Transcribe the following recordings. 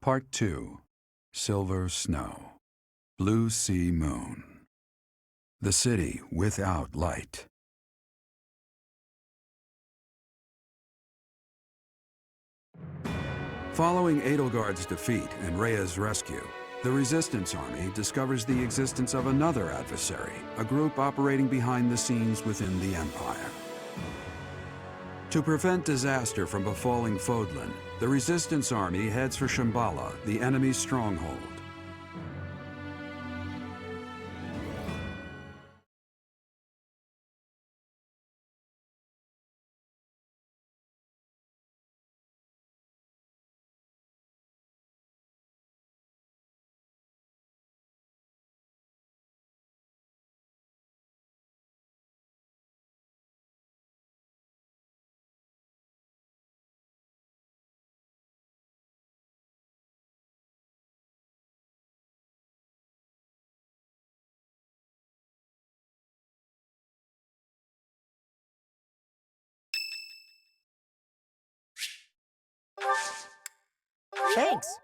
Part 2. Silver Snow. Blue Sea Moon. The city without light. Following Edelgard's defeat and Rhea's rescue, the Resistance Army discovers the existence of another adversary, a group operating behind the scenes within the Empire. To prevent disaster from befalling Fodlan, the Resistance Army heads for Shambhala, the enemy's stronghold. Thanks.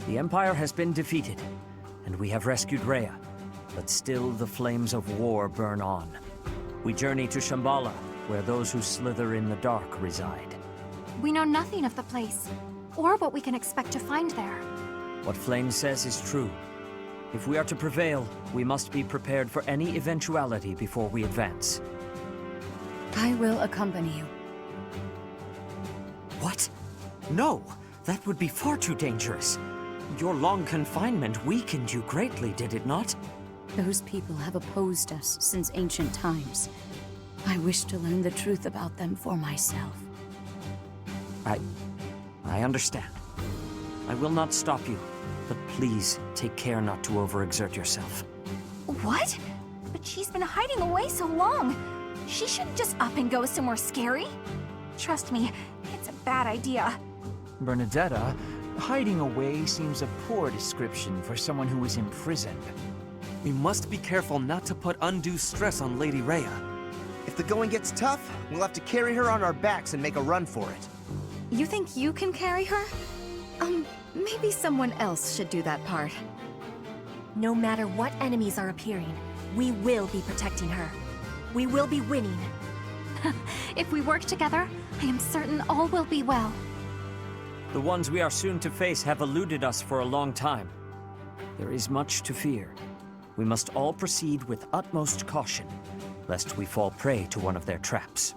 The Empire has been defeated, and we have rescued Rhea, but still the flames of war burn on. We journey to Shambhala, where those who slither in the dark reside. We know nothing of the place, or what we can expect to find there. What Flame says is true. If we are to prevail, we must be prepared for any eventuality before we advance. I will accompany you. What? No! That would be far too dangerous. Your long confinement weakened you greatly, did it not? Those people have opposed us since ancient times. I wish to learn the truth about them for myself. I understand. I will not stop you, but please take care not to overexert yourself. What? But she's been hiding away so long. She shouldn't just up and go somewhere scary. Trust me, it's a bad idea. Bernadetta, hiding away seems a poor description for someone who is imprisoned. We must be careful not to put undue stress on Lady Rhea. If the going gets tough, we'll have to carry her on our backs and make a run for it. You think you can carry her? Maybe someone else should do that part. No matter what enemies are appearing, we will be protecting her. We will be winning. If we work together, I am certain all will be well. The ones we are soon to face have eluded us for a long time. There is much to fear. We must all proceed with utmost caution, lest we fall prey to one of their traps.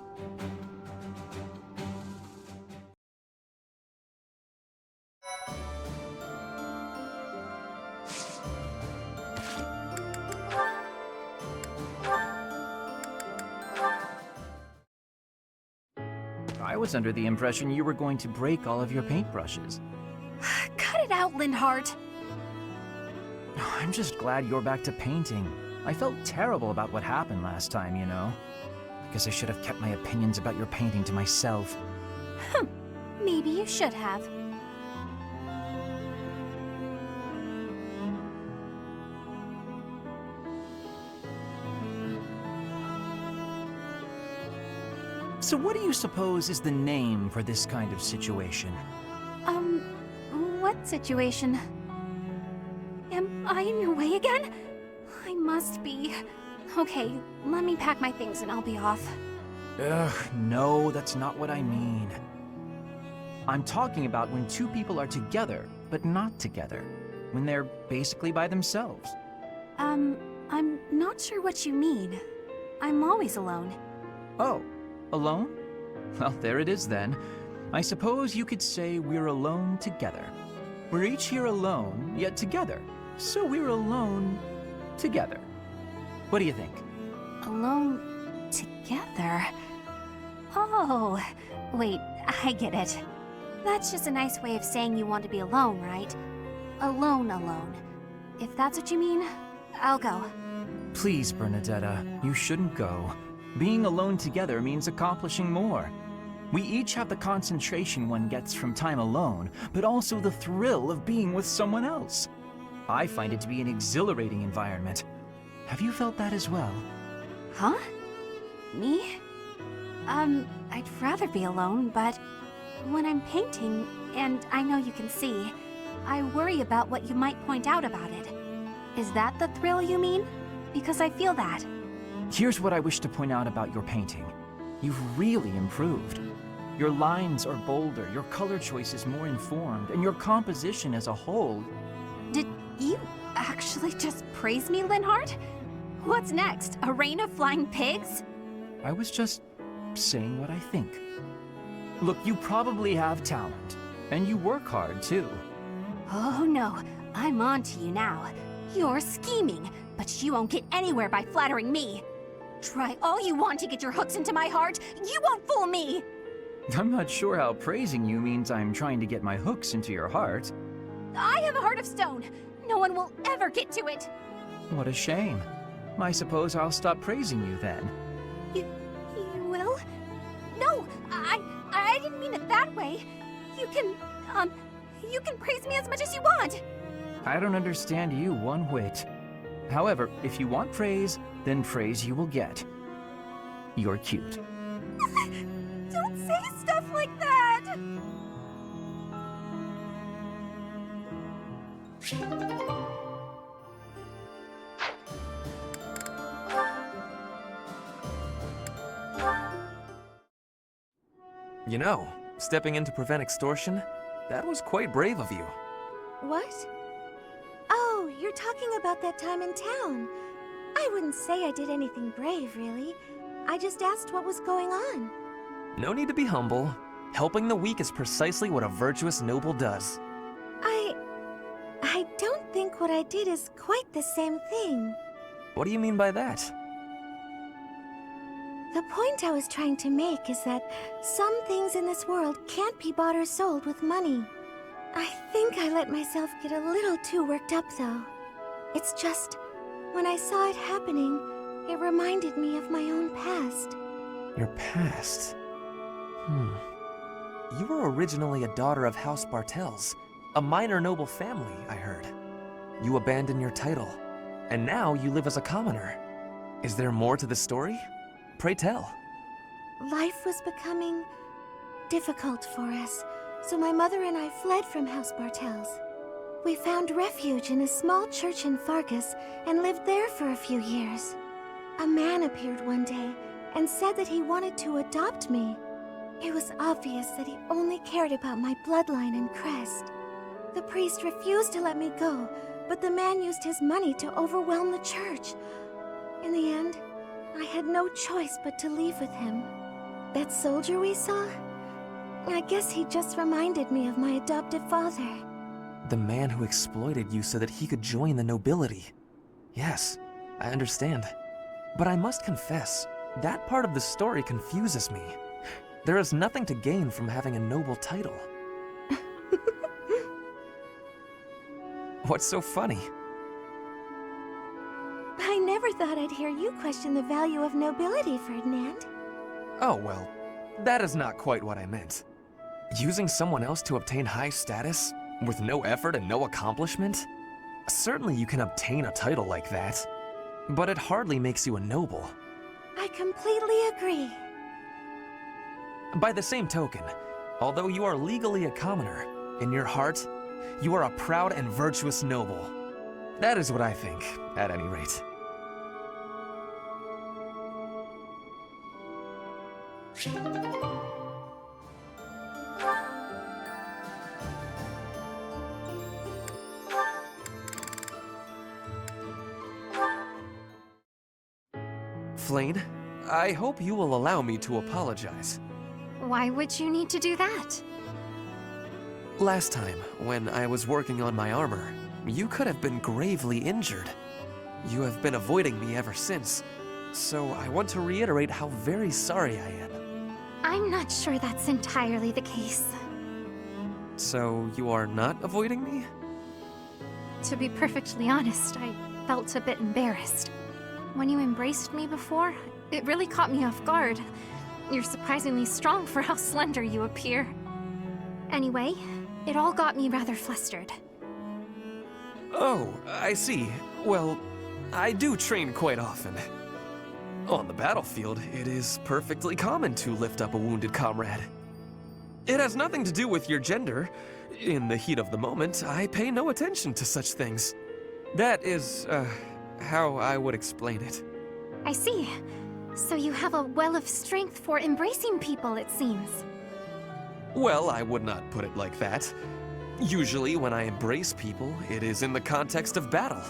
I was under the impression you were going to break all of your paintbrushes. Cut it out, Lindhart. I'm just glad you're back to painting. I felt terrible about what happened last time, you know. Guess I should have kept my opinions about your painting to myself. Maybe you should have. So what do you suppose is the name for this kind of situation? What situation? Am I in your way again? I must be. Okay, let me pack my things and I'll be off. Ugh, no, that's not what I mean. I'm talking about when two people are together, but not together. When they're basically by themselves. I'm not sure what you mean. I'm always alone. Oh, alone? Well, there it is then. I suppose you could say we're alone together. We're each here alone, yet together. So we're alone together. What do you think? Alone together? Oh, wait, I get it. That's just a nice way of saying you want to be alone, right? Alone. If that's what you mean, I'll go. Please, Bernadetta, you shouldn't go. Being alone together means accomplishing more. We each have the concentration one gets from time alone, but also the thrill of being with someone else. I find it to be an exhilarating environment. Have you felt that as well? Huh? Me? I'd rather be alone, but when I'm painting, and I know you can see, I worry about what you might point out about it. Is that the thrill you mean? Because I feel that. Here's what I wish to point out about your painting. You've really improved. Your lines are bolder, your color choice is more informed, and your composition as a whole... Did you actually just praise me, Linhardt? What's next? A rain of flying pigs? I was just saying what I think. Look, you probably have talent, and you work hard, too. Oh no, I'm on to you now. You're scheming, but you won't get anywhere by flattering me. Try all you want to get your hooks into my heart, you won't fool me! I'm not sure how praising you means I'm trying to get my hooks into your heart. I have a heart of stone. No one will ever get to it. What a shame. I suppose I'll stop praising you then. You will? No, I didn't mean it that way. You can praise me as much as you want. I don't understand you one whit. However, if you want praise, then praise you will get. You're cute. Don't say stuff like that! You know, stepping in to prevent extortion, that was quite brave of you. What? Oh, you're talking about that time in town. I wouldn't say I did anything brave, really. I just asked what was going on. No need to be humble. Helping the weak is precisely what a virtuous noble does. I don't think what I did is quite the same thing. What do you mean by that? The point I was trying to make is that some things in this world can't be bought or sold with money. I think I let myself get a little too worked up, though. It's just, when I saw it happening, it reminded me of my own past. Your past? You were originally a daughter of House Bartels, a minor noble family, I heard. You abandoned your title, and now you live as a commoner. Is there more to the story? Pray tell. Life was becoming difficult for us, so my mother and I fled from House Bartels. We found refuge in a small church in Fargus and lived there for a few years. A man appeared one day and said that he wanted to adopt me. It was obvious that he only cared about my bloodline and crest. The priest refused to let me go, but the man used his money to overwhelm the church. In the end, I had no choice but to leave with him. That soldier we saw? I guess he just reminded me of my adoptive father. The man who exploited you so that he could join the nobility. Yes, I understand. But I must confess, that part of the story confuses me. There is nothing to gain from having a noble title. What's so funny? I never thought I'd hear you question the value of nobility, Ferdinand. Oh, well, that is not quite what I meant. Using someone else to obtain high status, with no effort and no accomplishment? Certainly you can obtain a title like that, but it hardly makes you a noble. I completely agree. By the same token, although you are legally a commoner, in your heart, you are a proud and virtuous noble. That is what I think, at any rate. Flayn, I hope you will allow me to apologize. Why would you need to do that? Last time, when I was working on my armor, you could have been gravely injured. You have been avoiding me ever since, so I want to reiterate how very sorry I am. I'm not sure that's entirely the case. So you are not avoiding me? To be perfectly honest, I felt a bit embarrassed. When you embraced me before, it really caught me off guard. You're surprisingly strong for how slender you appear. Anyway, it all got me rather flustered. Oh, I see. Well, I do train quite often. On the battlefield, it is perfectly common to lift up a wounded comrade. It has nothing to do with your gender. In the heat of the moment, I pay no attention to such things. That is, how I would explain it. I see. So you have a well of strength for embracing people, it seems. Well, I would not put it like that. Usually, when I embrace people, it is in the context of battle.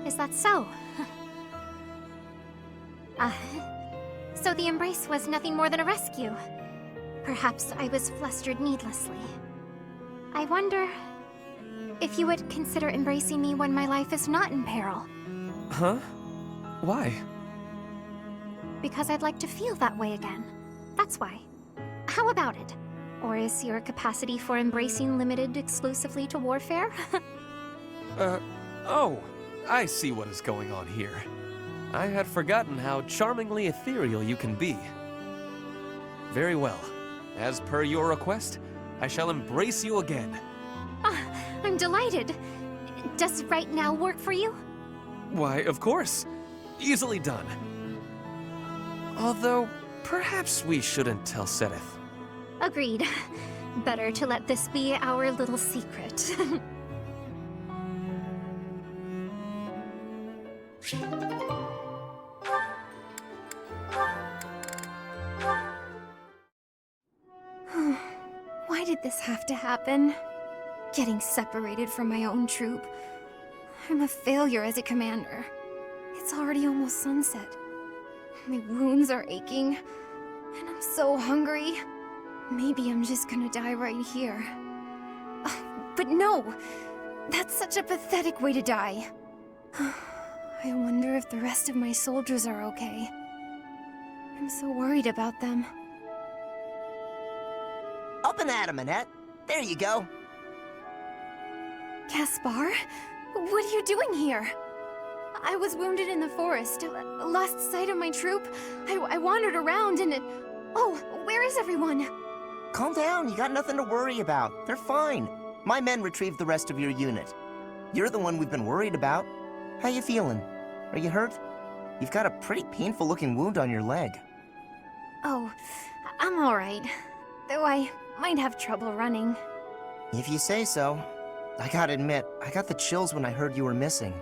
Is that so? So the embrace was nothing more than a rescue. Perhaps I was flustered needlessly. I wonder if you would consider embracing me when my life is not in peril. Huh? Why? Because I'd like to feel that way again. That's why. How about it? Or is your capacity for embracing limited exclusively to warfare? Oh, I see what is going on here. I had forgotten how charmingly ethereal you can be. Very well. As per your request, I shall embrace you again. I'm delighted. Does right now work for you? Why, of course. Easily done. Although, perhaps we shouldn't tell Seteth. Agreed. Better to let this be our little secret. Why did this have to happen? Getting separated from my own troop. I'm a failure as a commander. It's already almost sunset. My wounds are aching, and I'm so hungry. Maybe I'm just gonna die right here. But no! That's such a pathetic way to die. I wonder if the rest of my soldiers are okay. I'm so worried about them. Up and at 'em, Annette. There you go. Caspar? What are you doing here? I was wounded in the forest, lost sight of my troop. I wandered around and Oh, where is everyone? Calm down, you got nothing to worry about. They're fine. My men retrieved the rest of your unit. You're the one we've been worried about. How you feeling? Are you hurt? You've got a pretty painful-looking wound on your leg. Oh, I'm alright. Though I might have trouble running. If you say so. I gotta admit, I got the chills when I heard you were missing.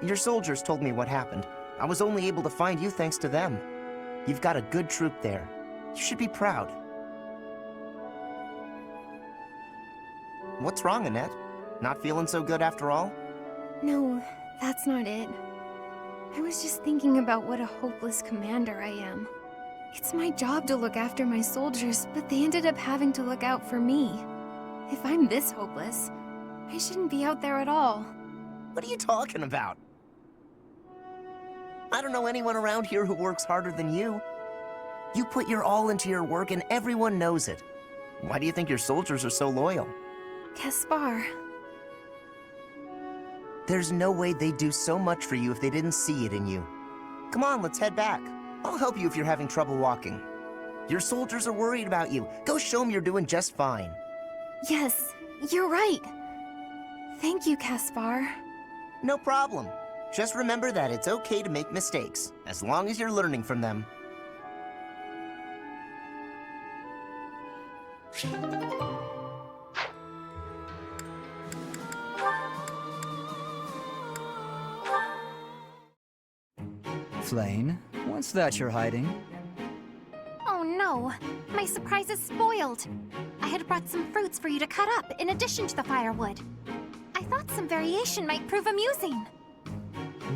Your soldiers told me what happened. I was only able to find you thanks to them. You've got a good troop there. You should be proud. What's wrong, Annette? Not feeling so good after all? No, that's not it. I was just thinking about what a hopeless commander I am. It's my job to look after my soldiers, but they ended up having to look out for me. If I'm this hopeless, I shouldn't be out there at all. What are you talking about? I don't know anyone around here who works harder than you. You put your all into your work and everyone knows it. Why do you think your soldiers are so loyal? Caspar. There's no way they'd do so much for you if they didn't see it in you. Come on, let's head back. I'll help you if you're having trouble walking. Your soldiers are worried about you. Go show them you're doing just fine. Yes, you're right. Thank you, Caspar. No problem. Just remember that it's okay to make mistakes, as long as you're learning from them. Flayn, what's that you're hiding? Oh no, my surprise is spoiled. I had brought some fruits for you to cut up in addition to the firewood. I thought some variation might prove amusing.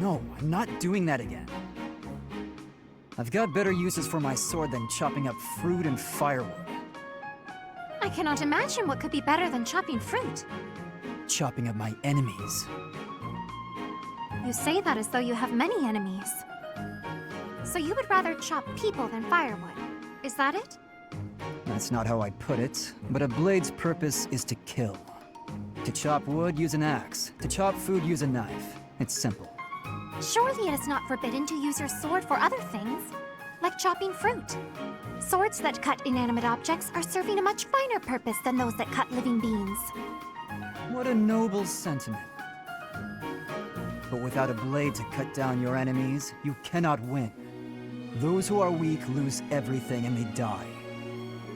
No, I'm not doing that again. I've got better uses for my sword than chopping up fruit and firewood. I cannot imagine what could be better than chopping fruit. Chopping up my enemies. You say that as though you have many enemies. So you would rather chop people than firewood, is that it? That's not how I'd put it, but a blade's purpose is to kill. To chop wood, use an axe. To chop food, use a knife. It's simple. Surely it is not forbidden to use your sword for other things, like chopping fruit. Swords that cut inanimate objects are serving a much finer purpose than those that cut living beings. What a noble sentiment. But without a blade to cut down your enemies, you cannot win. Those who are weak lose everything and they die.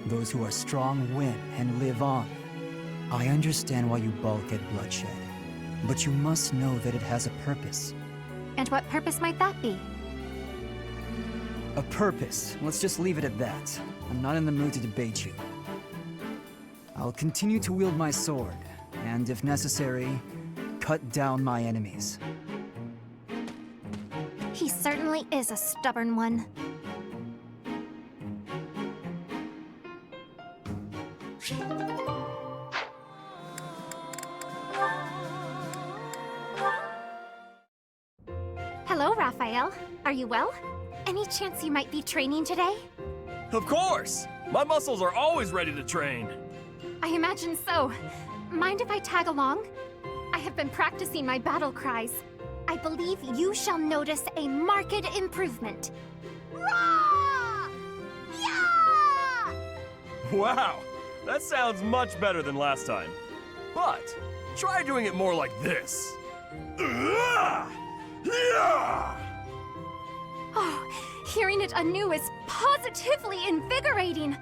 Those who are strong win and live on. I understand why you balk at bloodshed, but you must know that it has a purpose. And what purpose might that be? A purpose. Let's just leave it at that. I'm not in the mood to debate you. I'll continue to wield my sword, and if necessary, cut down my enemies. He certainly is a stubborn one. Hello, Raphael. Are you well? Any chance you might be training today? Of course! My muscles are always ready to train. I imagine so. Mind if I tag along? I have been practicing my battle cries. I believe you shall notice a marked improvement. Rah! Yeah! Wow, that sounds much better than last time. But try doing it more like this. Yeah! Oh, hearing it anew is positively invigorating.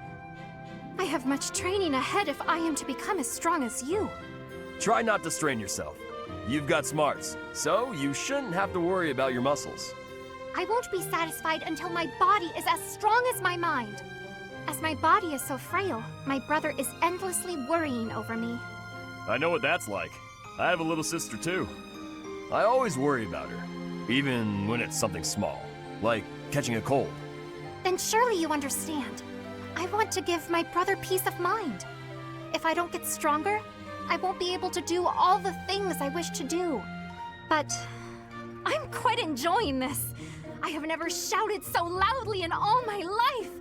I have much training ahead if I am to become as strong as you. Try not to strain yourself. You've got smarts, so you shouldn't have to worry about your muscles. I won't be satisfied until my body is as strong as my mind. As my body is so frail, my brother is endlessly worrying over me. I know what that's like. I have a little sister too. I always worry about her, even when it's something small, like catching a cold. Then surely you understand. I want to give my brother peace of mind. If I don't get stronger, I won't be able to do all the things I wish to do. But I'm quite enjoying this. I have never shouted so loudly in all my life.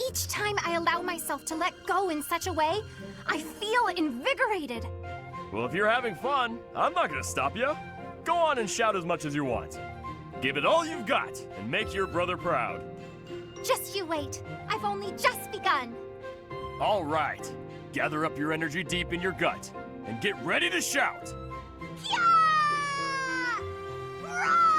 Each time I allow myself to let go in such a way, I feel invigorated. Well, if you're having fun, I'm not gonna stop you. Go on and shout as much as you want. Give it all you've got and make your brother proud. Just you wait. I've only just begun. All right. Gather up your energy deep in your gut and get ready to shout. Yeah! Rah!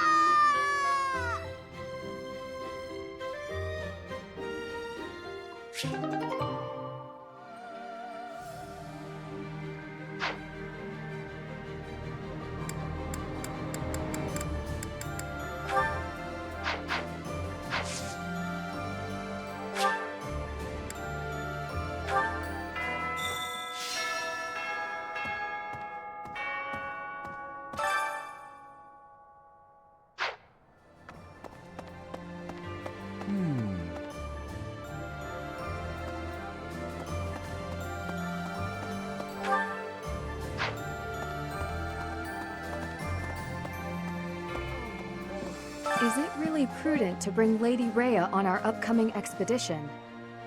Is it really prudent to bring Lady Rhea on our upcoming expedition?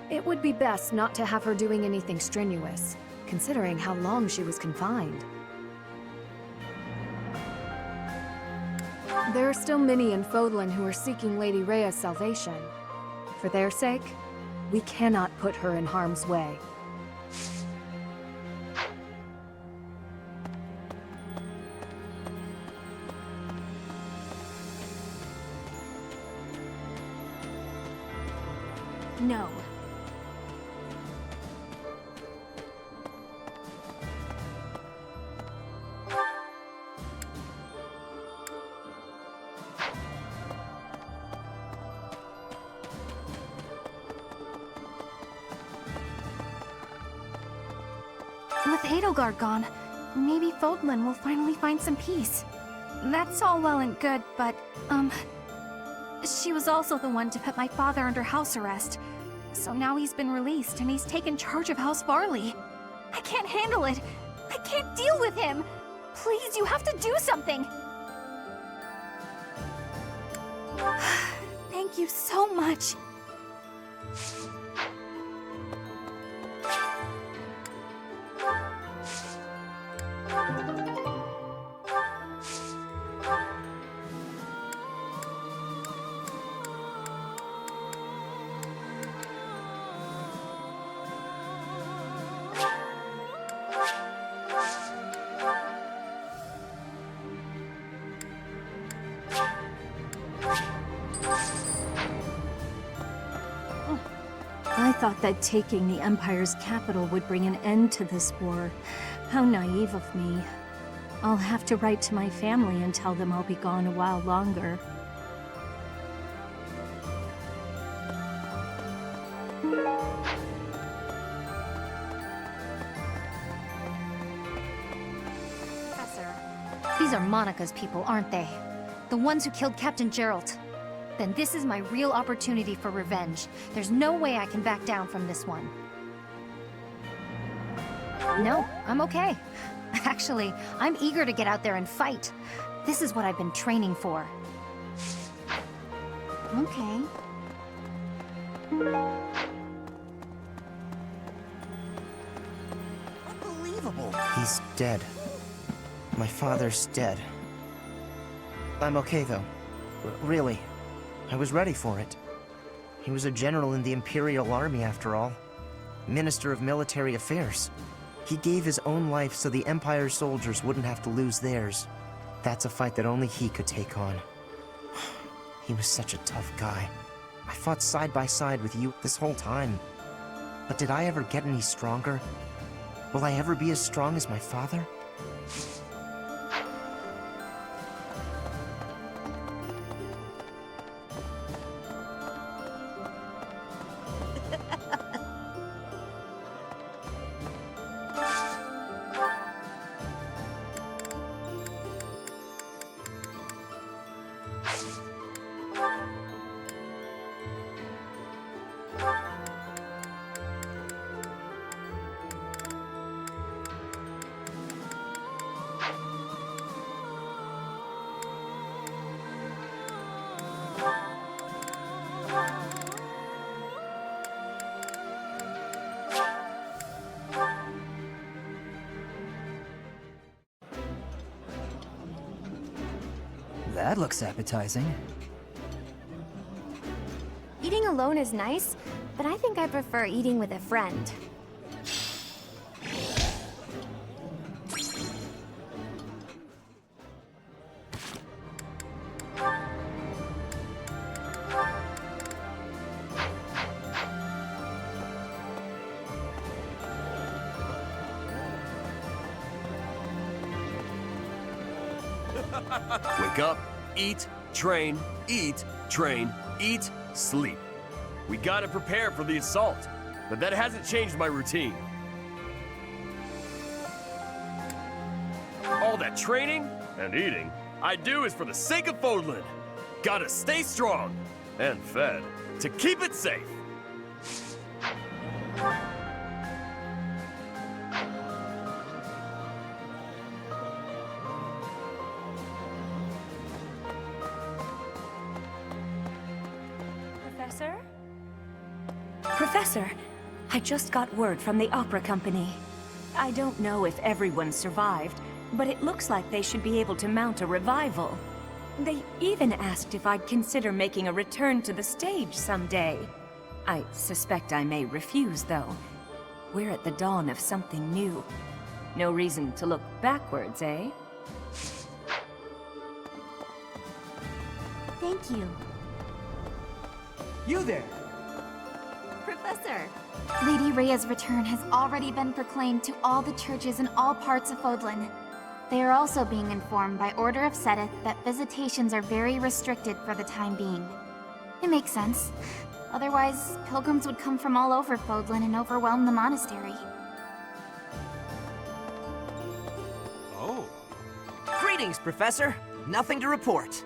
It would be best not to have her doing anything strenuous, considering how long she was confined. There are still many in Fodlan who are seeking Lady Rhea's salvation. For their sake, we cannot put her in harm's way. No. With Edelgard gone, maybe Fodlan will finally find some peace. That's all well and good, but, she was also the one to put my father under house arrest. So now he's been released and he's taken charge of House Farley. I can't handle it. I can't deal with him. Please, you have to do something. Thank you so much. thought that taking the Empire's capital would bring an end to this war. How naive of me. I'll have to write to my family and tell them I'll be gone a while longer. Professor, these are Monica's people, aren't they? The ones who killed Captain Gerald. Then this is my real opportunity for revenge. There's no way I can back down from this one. No, I'm okay. Actually, I'm eager to get out there and fight. This is what I've been training for. Okay. Unbelievable. He's dead. My father's dead. I'm okay, though. Really. I was ready for it. He was a general in the Imperial Army, after all. Minister of Military Affairs. He gave his own life so the Empire's soldiers wouldn't have to lose theirs. That's a fight that only he could take on. He was such a tough guy. I fought side by side with you this whole time. But did I ever get any stronger? Will I ever be as strong as my father? That looks appetizing. Eating alone is nice, but I think I prefer eating with a friend. Wake up, eat, train, eat, sleep. We gotta prepare for the assault, but that hasn't changed my routine. All that training and eating I do is for the sake of Fodlan. Gotta stay strong and fed to keep it safe. Professor, I just got word from the opera company. I don't know if everyone survived, but it looks like they should be able to mount a revival. They even asked if I'd consider making a return to the stage someday. I suspect I may refuse, though. We're at the dawn of something new. No reason to look backwards, eh? Thank you. You there! Professor! Lady Rhea's return has already been proclaimed to all the churches in all parts of Fodlan. They are also being informed by order of Seteth that visitations are very restricted for the time being. It makes sense. Otherwise, pilgrims would come from all over Fodlan and overwhelm the monastery. Oh. Greetings, Professor. Nothing to report.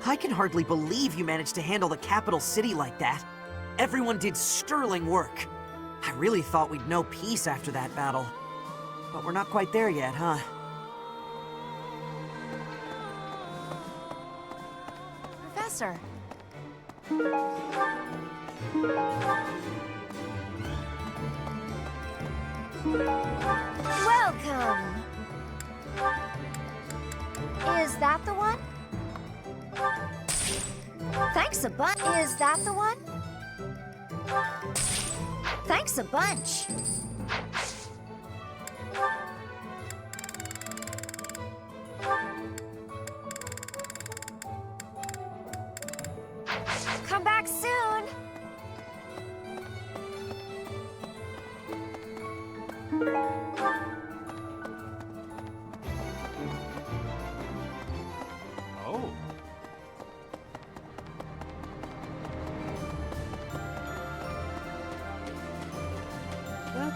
I can hardly believe you managed to handle the capital city like that. Everyone did sterling work. I really thought we'd know peace after that battle. But we're not quite there yet, huh? Professor! Welcome! Is that the one? Thanks a bunch. Is that the one? Thanks a bunch. Come back soon.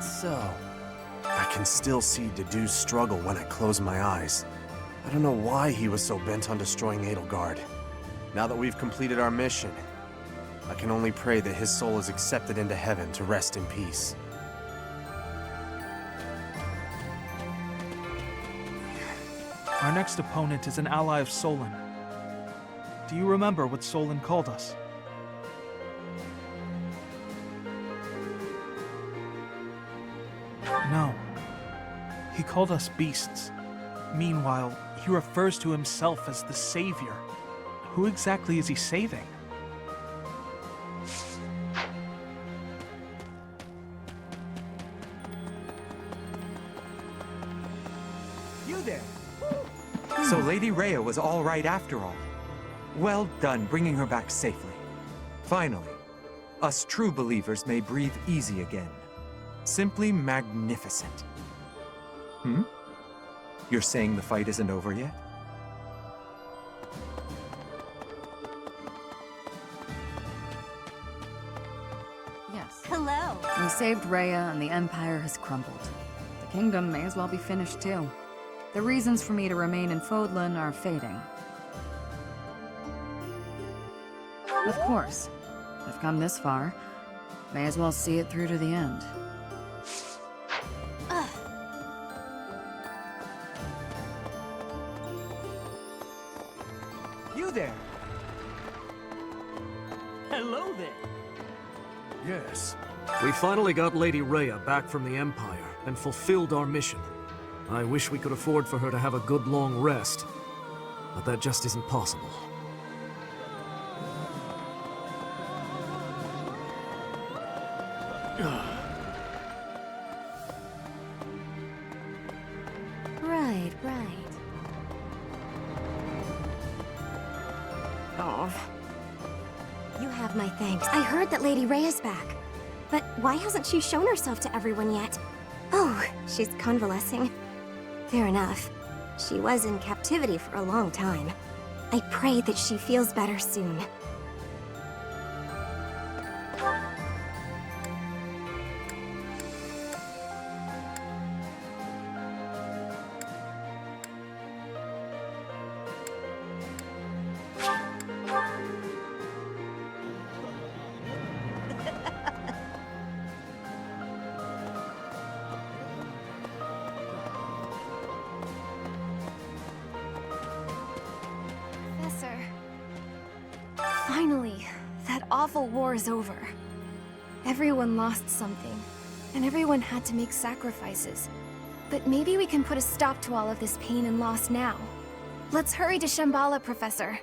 So... I can still see Dedue's struggle when I close my eyes. I don't know why he was so bent on destroying Edelgard. Now that we've completed our mission, I can only pray that his soul is accepted into heaven to rest in peace. Our next opponent is an ally of Solon. Do you remember what Solon called us? No. He called us beasts. Meanwhile, he refers to himself as the Savior. Who exactly is he saving? You there! So Lady Rhea was all right after all. Well done bringing her back safely. Finally, us true believers may breathe easy again. Simply magnificent. You're saying the fight isn't over yet? Yes. Hello. We saved Rhea and the Empire has crumbled. The kingdom may as well be finished too. The reasons for me to remain in Fodlan are fading. Of course, I've come this far. May as well see it through to the end. You there! Hello there. Yes. We finally got Lady Rhea back from the Empire and fulfilled our mission. I wish we could afford for her to have a good long rest, but that just isn't possible. Right, right. Oh. You have my thanks. I heard that Lady Rhea's back. But why hasn't she shown herself to everyone yet? Oh, she's convalescing. Fair enough. She was in captivity for a long time. I pray that she feels better soon. Finally, that awful war is over. Everyone lost something, and everyone had to make sacrifices. But maybe we can put a stop to all of this pain and loss now. Let's hurry to Shambhala, Professor.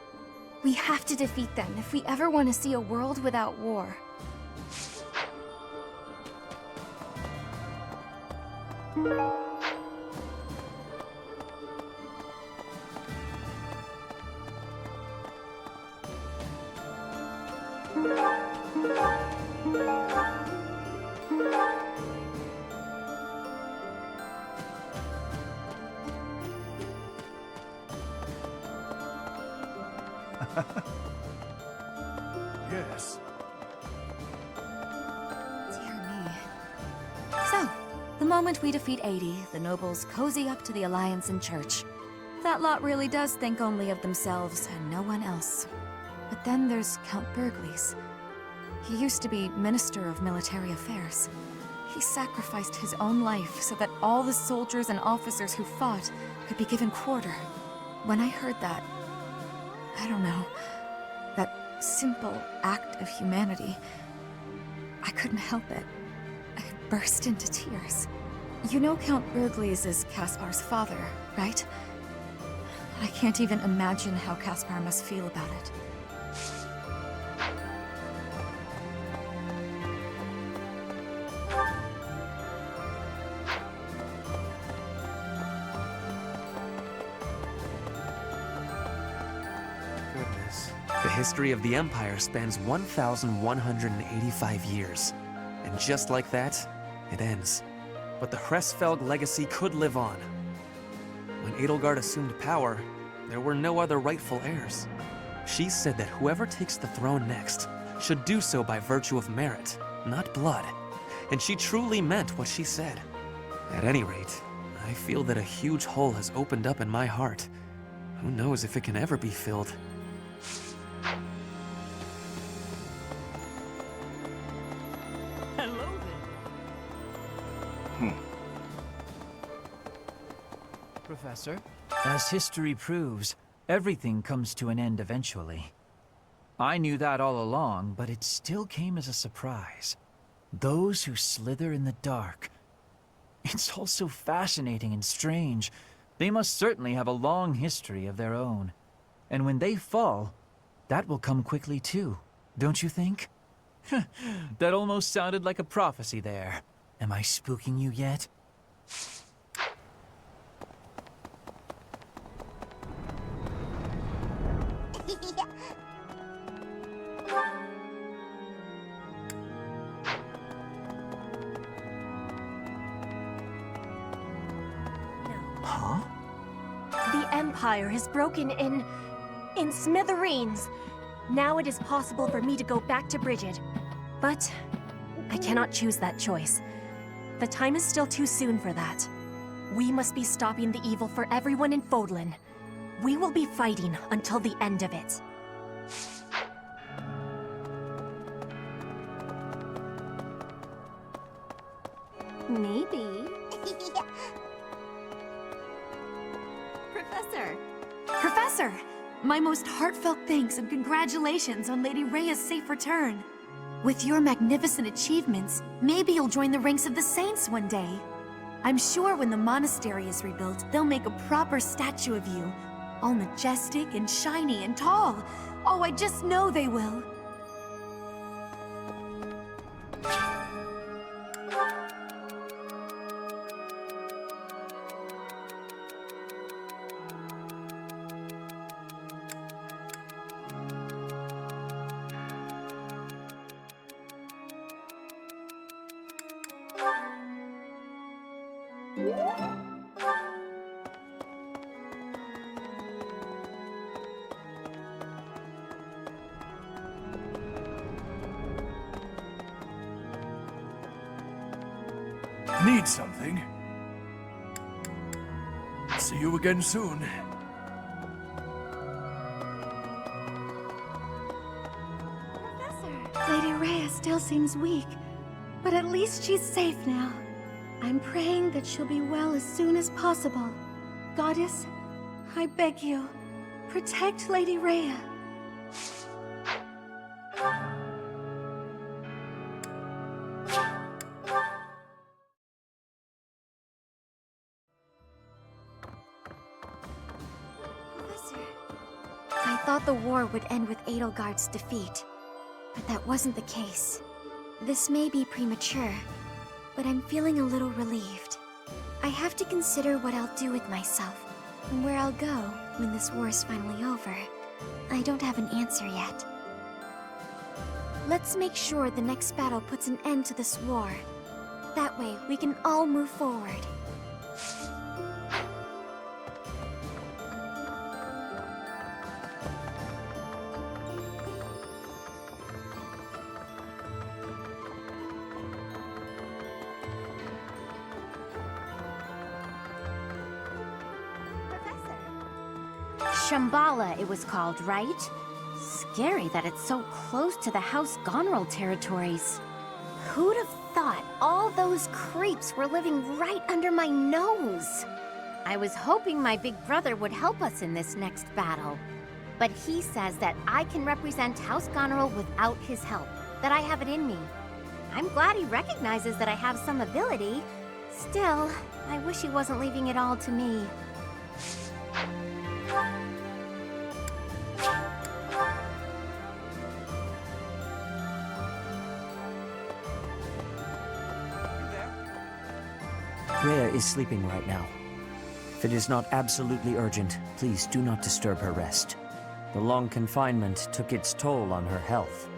We have to defeat them if we ever want to see a world without war. Yes. Dear me. So, the moment we defeat 80, the nobles cozy up to the Alliance and Church. That lot really does think only of themselves and no one else. But then there's Count Burgles. He used to be Minister of Military Affairs. He sacrificed his own life so that all the soldiers and officers who fought could be given quarter. When I heard that, I don't know, that simple act of humanity, I couldn't help it. I burst into tears. You know Count Burgles is Caspar's father, right? I can't even imagine how Caspar must feel about it. Goodness. The history of the Empire spans 1,185 years. And just like that, it ends. But the Hresfelg legacy could live on. When Edelgard assumed power, there were no other rightful heirs. She said that whoever takes the throne next should do so by virtue of merit, not blood. and she truly meant what she said. At any rate, I feel that a huge hole has opened up in my heart. Who knows if it can ever be filled? Hello there. Professor, as history proves, everything comes to an end eventually. I knew that all along, but it still came as a surprise. Those who slither in the dark. It's all so fascinating and strange. They must certainly have a long history of their own. And when they fall, that will come quickly too, don't you think? That almost sounded like a prophecy there. Am I spooking you yet? Huh? The Empire has broken in smithereens. Now it is possible for me to go back to Bridget. But I cannot choose that choice. The time is still too soon for that. We must be stopping the evil for everyone in Fodlan. We will be fighting until the end of it. Maybe. Professor! My most heartfelt thanks and congratulations on Lady Rhea's safe return. With your magnificent achievements, maybe you'll join the ranks of the Saints one day. I'm sure when the monastery is rebuilt, they'll make a proper statue of you. All majestic and shiny and tall. Oh, I just know they will. Need something? See you again soon. Lady Rhea still seems weak, but at least she's safe now. I'm praying that she'll be well as soon as possible. Goddess, I beg you, protect Lady Rhea. I thought the war would end with Edelgard's defeat, but that wasn't the case. This may be premature, but I'm feeling a little relieved. I have to consider what I'll do with myself, and where I'll go when this war is finally over. I don't have an answer yet. Let's make sure the next battle puts an end to this war. That way, we can all move forward. Shambhala, it was called, right? Scary that it's so close to the House Gonrel territories. Who'd have thought all those creeps were living right under my nose? I was hoping my big brother would help us in this next battle. But he says that I can represent House Gonrel without his help, that I have it in me. I'm glad he recognizes that I have some ability. Still, I wish he wasn't leaving it all to me. Rhea is sleeping right now. If it is not absolutely urgent, please do not disturb her rest. The long confinement took its toll on her health.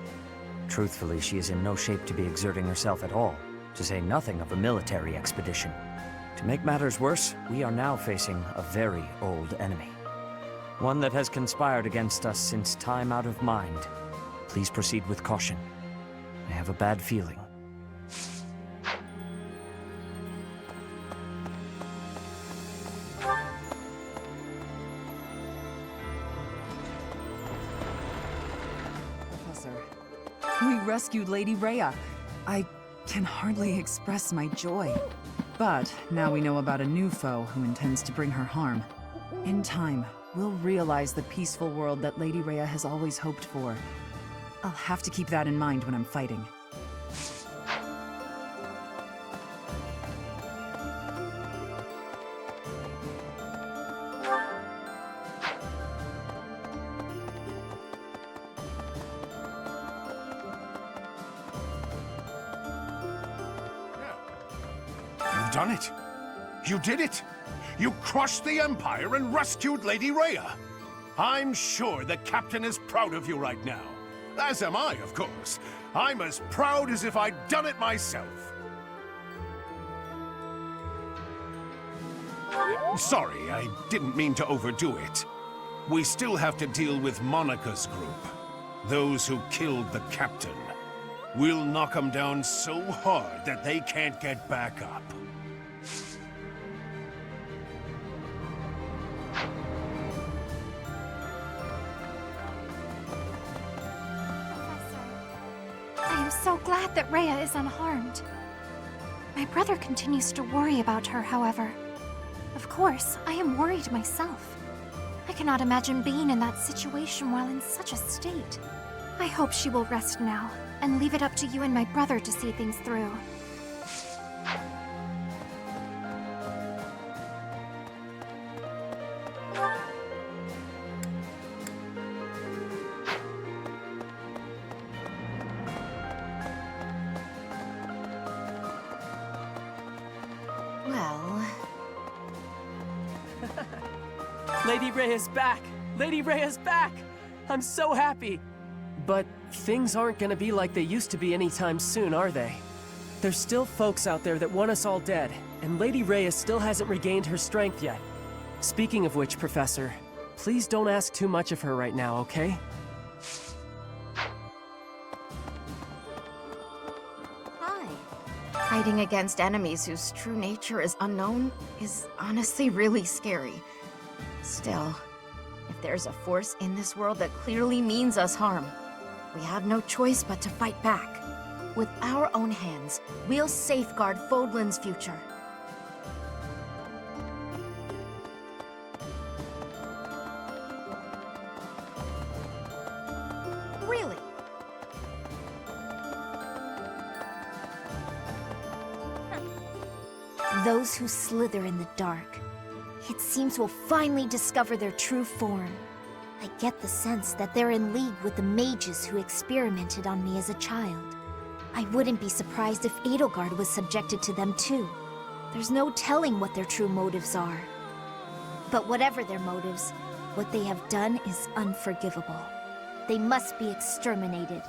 Truthfully, she is in no shape to be exerting herself at all, to say nothing of a military expedition. To make matters worse, we are now facing a very old enemy. One that has conspired against us since time out of mind. Please proceed with caution. I have a bad feeling. We rescued Lady Rhea. I can hardly express my joy. But now we know about a new foe who intends to bring her harm. In time, we'll realize the peaceful world that Lady Rhea has always hoped for. I'll have to keep that in mind when I'm fighting. You've done it. You did it. You crushed the Empire and rescued Lady Rhea. I'm sure the Captain is proud of you right now. As am I, of course. I'm as proud as if I'd done it myself. Sorry, I didn't mean to overdo it. We still have to deal with Monica's group. Those who killed the Captain. We'll knock them down so hard that they can't get back up. I am so glad that Rhea is unharmed. My brother continues to worry about her, however. Of course, I am worried myself. I cannot imagine being in that situation while in such a state. I hope she will rest now, and leave it up to you and my brother to see things through. Well... Lady Rhea's back! Lady Rhea's back! I'm so happy! But things aren't gonna be like they used to be anytime soon, are they? There's still folks out there that want us all dead, and Lady Rhea still hasn't regained her strength yet. Speaking of which, Professor, please don't ask too much of her right now, okay? Hi. Fighting against enemies whose true nature is unknown is honestly really scary. Still, if there's a force in this world that clearly means us harm, we have no choice but to fight back. With our own hands, we'll safeguard Fodlan's future. Really? Those who slither in the dark, it seems will finally discover their true form. I get the sense that they're in league with the mages who experimented on me as a child. I wouldn't be surprised if Edelgard was subjected to them too. There's no telling what their true motives are. But whatever their motives, what they have done is unforgivable. They must be exterminated.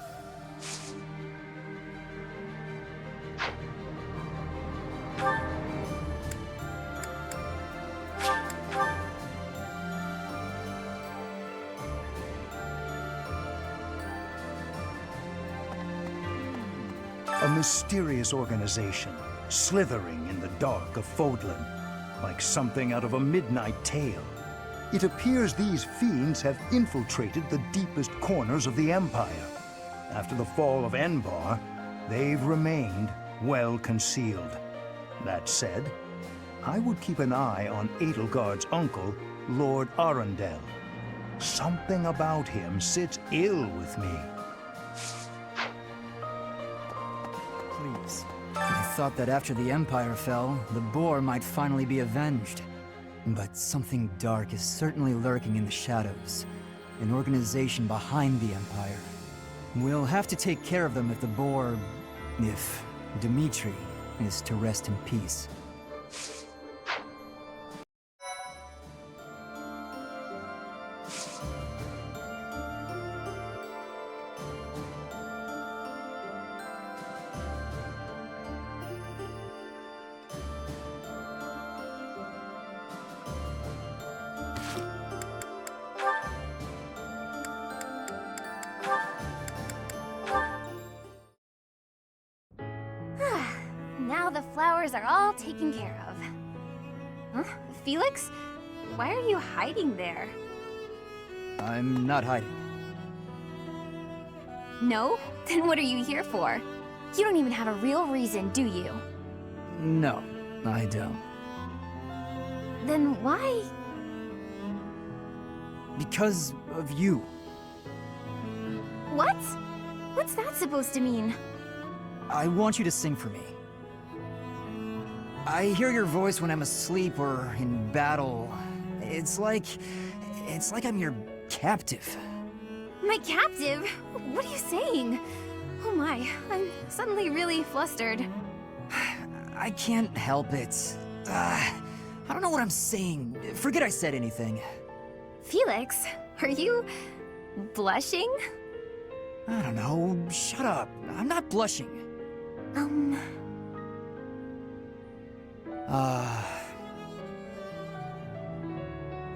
A mysterious organization, slithering in the dark of Fodlan, like something out of a midnight tale. It appears these fiends have infiltrated the deepest corners of the Empire. After the fall of Enbar, they've remained well concealed. That said, I would keep an eye on Edelgard's uncle, Lord Arundel. Something about him sits ill with me. Please. I thought that after the Empire fell, the boar might finally be avenged. But something dark is certainly lurking in the shadows. An organization behind the Empire. We'll have to take care of them if the boar... if Dimitri is to rest in peace. Now the flowers are all taken care of. Huh? Felix? Why are you hiding there? I'm not hiding. No? Then what are you here for? You don't even have a real reason, do you? No, I don't. Then why? Because of you. What? What's that supposed to mean? I want you to sing for me. I hear your voice when I'm asleep or in battle. It's like I'm your captive. My captive? What are you saying? Oh my, I'm suddenly really flustered. I can't help it. I don't know what I'm saying. Forget I said anything. Felix, are you blushing? I don't know. Shut up. I'm not blushing.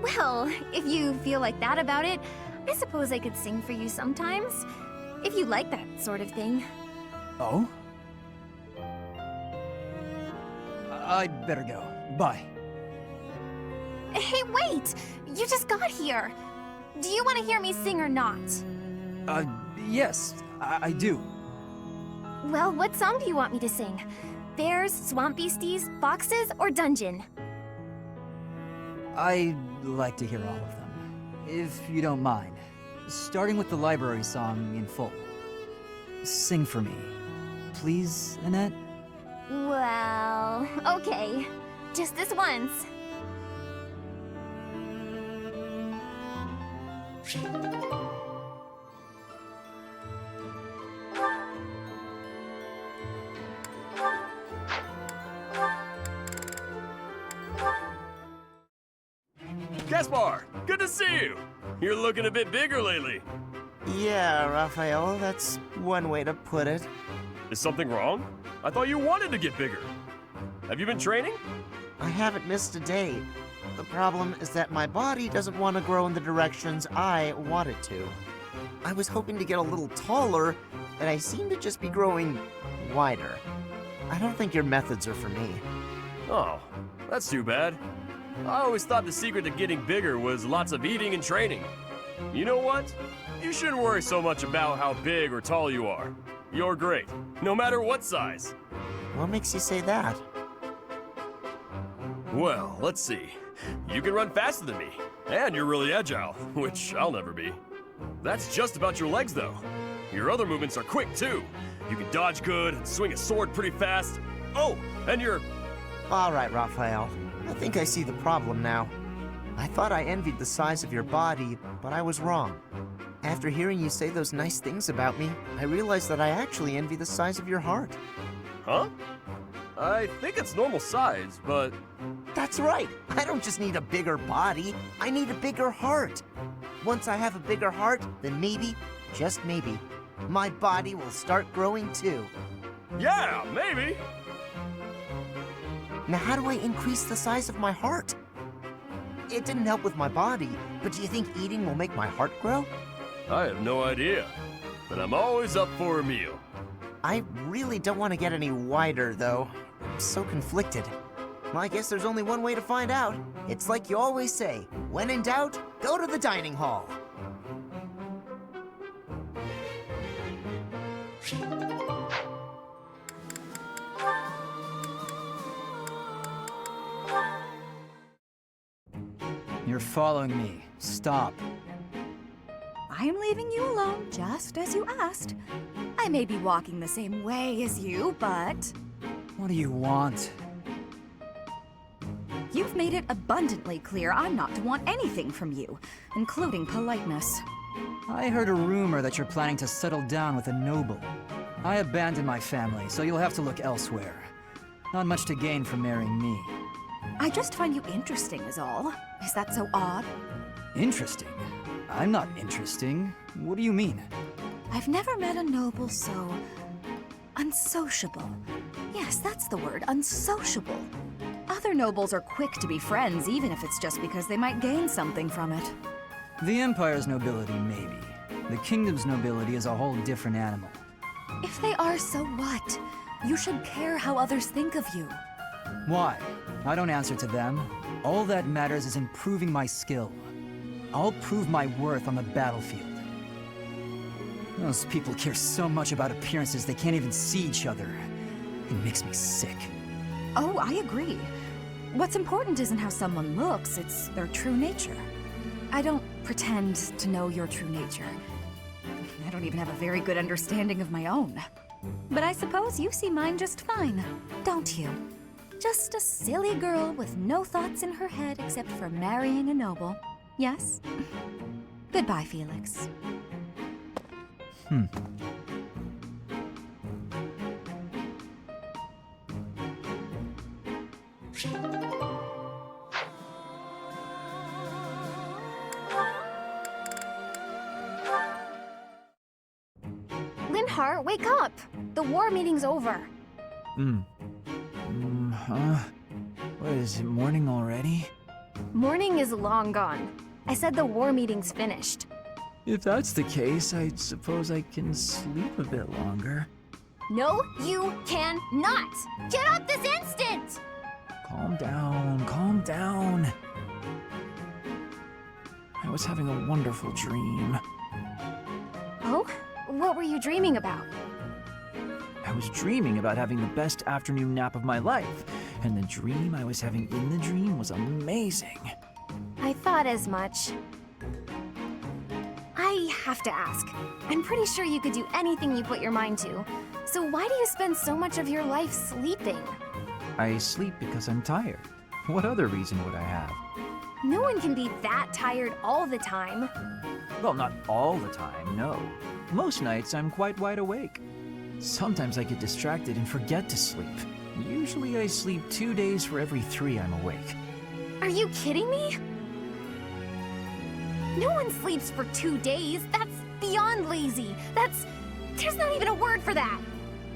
Well, if you feel like that about it, I suppose I could sing for you sometimes. If you like that sort of thing. Oh? I'd better go. Bye. Hey, wait! You just got here! Do you want to hear me sing or not? Yes, I do. Well, what song do you want me to sing? Bears, swamp beasties, foxes, or dungeon? I'd like to hear all of them, if you don't mind. Starting with the library song in full. Sing for me, please, Annette? Well, okay. Just this once. Gaspar, good to see you. You're looking a bit bigger lately. Yeah, Raphael, that's one way to put it. Is something wrong? I thought you wanted to get bigger. Have you been training? I haven't missed a day. The problem is that my body doesn't want to grow in the directions I want it to. I was hoping to get a little taller, but I seem to just be growing wider. I don't think your methods are for me. Oh, that's too bad. I always thought the secret to getting bigger was lots of eating and training. You know what? You shouldn't worry so much about how big or tall you are. You're great, no matter what size. What makes you say that? Well, let's see. You can run faster than me, and you're really agile, which I'll never be. That's just about your legs, though. Your other movements are quick, too. You can dodge good and swing a sword pretty fast. Oh, and you're... All right, Raphael. I think I see the problem now. I thought I envied the size of your body, but I was wrong. After hearing you say those nice things about me, I realized that I actually envy the size of your heart. Huh? I think it's normal size, but... That's right! I don't just need a bigger body, I need a bigger heart. Once I have a bigger heart, then maybe, just maybe, my body will start growing too. Yeah, maybe! Now how do I increase the size of my heart? It didn't help with my body, but do you think eating will make my heart grow? I have no idea, but I'm always up for a meal. I really don't want to get any wider, though. I'm so conflicted. Well, I guess there's only one way to find out. It's like you always say, when in doubt, go to the dining hall. You're following me. Stop. I am leaving you alone, just as you asked. I may be walking the same way as you, but... What do you want? You've made it abundantly clear I'm not to want anything from you, including politeness. I heard a rumor that you're planning to settle down with a noble. I abandoned my family, so you'll have to look elsewhere. Not much to gain from marrying me. I just find you interesting is all. Is that so odd? Interesting? I'm not interesting. What do you mean? I've never met a noble so... unsociable. Yes, that's the word, unsociable. Other nobles are quick to be friends, even if it's just because they might gain something from it. The Empire's nobility, maybe. The Kingdom's nobility is a whole different animal. If they are, so what? You should care how others think of you. Why? I don't answer to them. All that matters is improving my skill. I'll prove my worth on the battlefield. Those people care so much about appearances they can't even see each other. It makes me sick. Oh, I agree. What's important isn't how someone looks, it's their true nature. I don't pretend to know your true nature. I don't even have a very good understanding of my own. But I suppose you see mine just fine, don't you? Just a silly girl with no thoughts in her head except for marrying a noble. Yes? Goodbye, Felix. Linhart, wake up! The war meeting's over. What is it, morning already? Morning is long gone. I said the war meeting's finished. If that's the case, I suppose I can sleep a bit longer. No, you can not! Get up this instant! Calm down, calm down. I was having a wonderful dream. Oh? What were you dreaming about? I was dreaming about having the best afternoon nap of my life, and the dream I was having in the dream was amazing. I thought as much. I have to ask. I'm pretty sure you could do anything you put your mind to. So why do you spend so much of your life sleeping? I sleep because I'm tired. What other reason would I have? No one can be that tired all the time. Well, not all the time, no. Most nights I'm quite wide awake. Sometimes I get distracted and forget to sleep. Usually I sleep 2 days for every 3 I'm awake. Are you kidding me? No one sleeps for 2 days. That's beyond lazy. There's not even a word for that.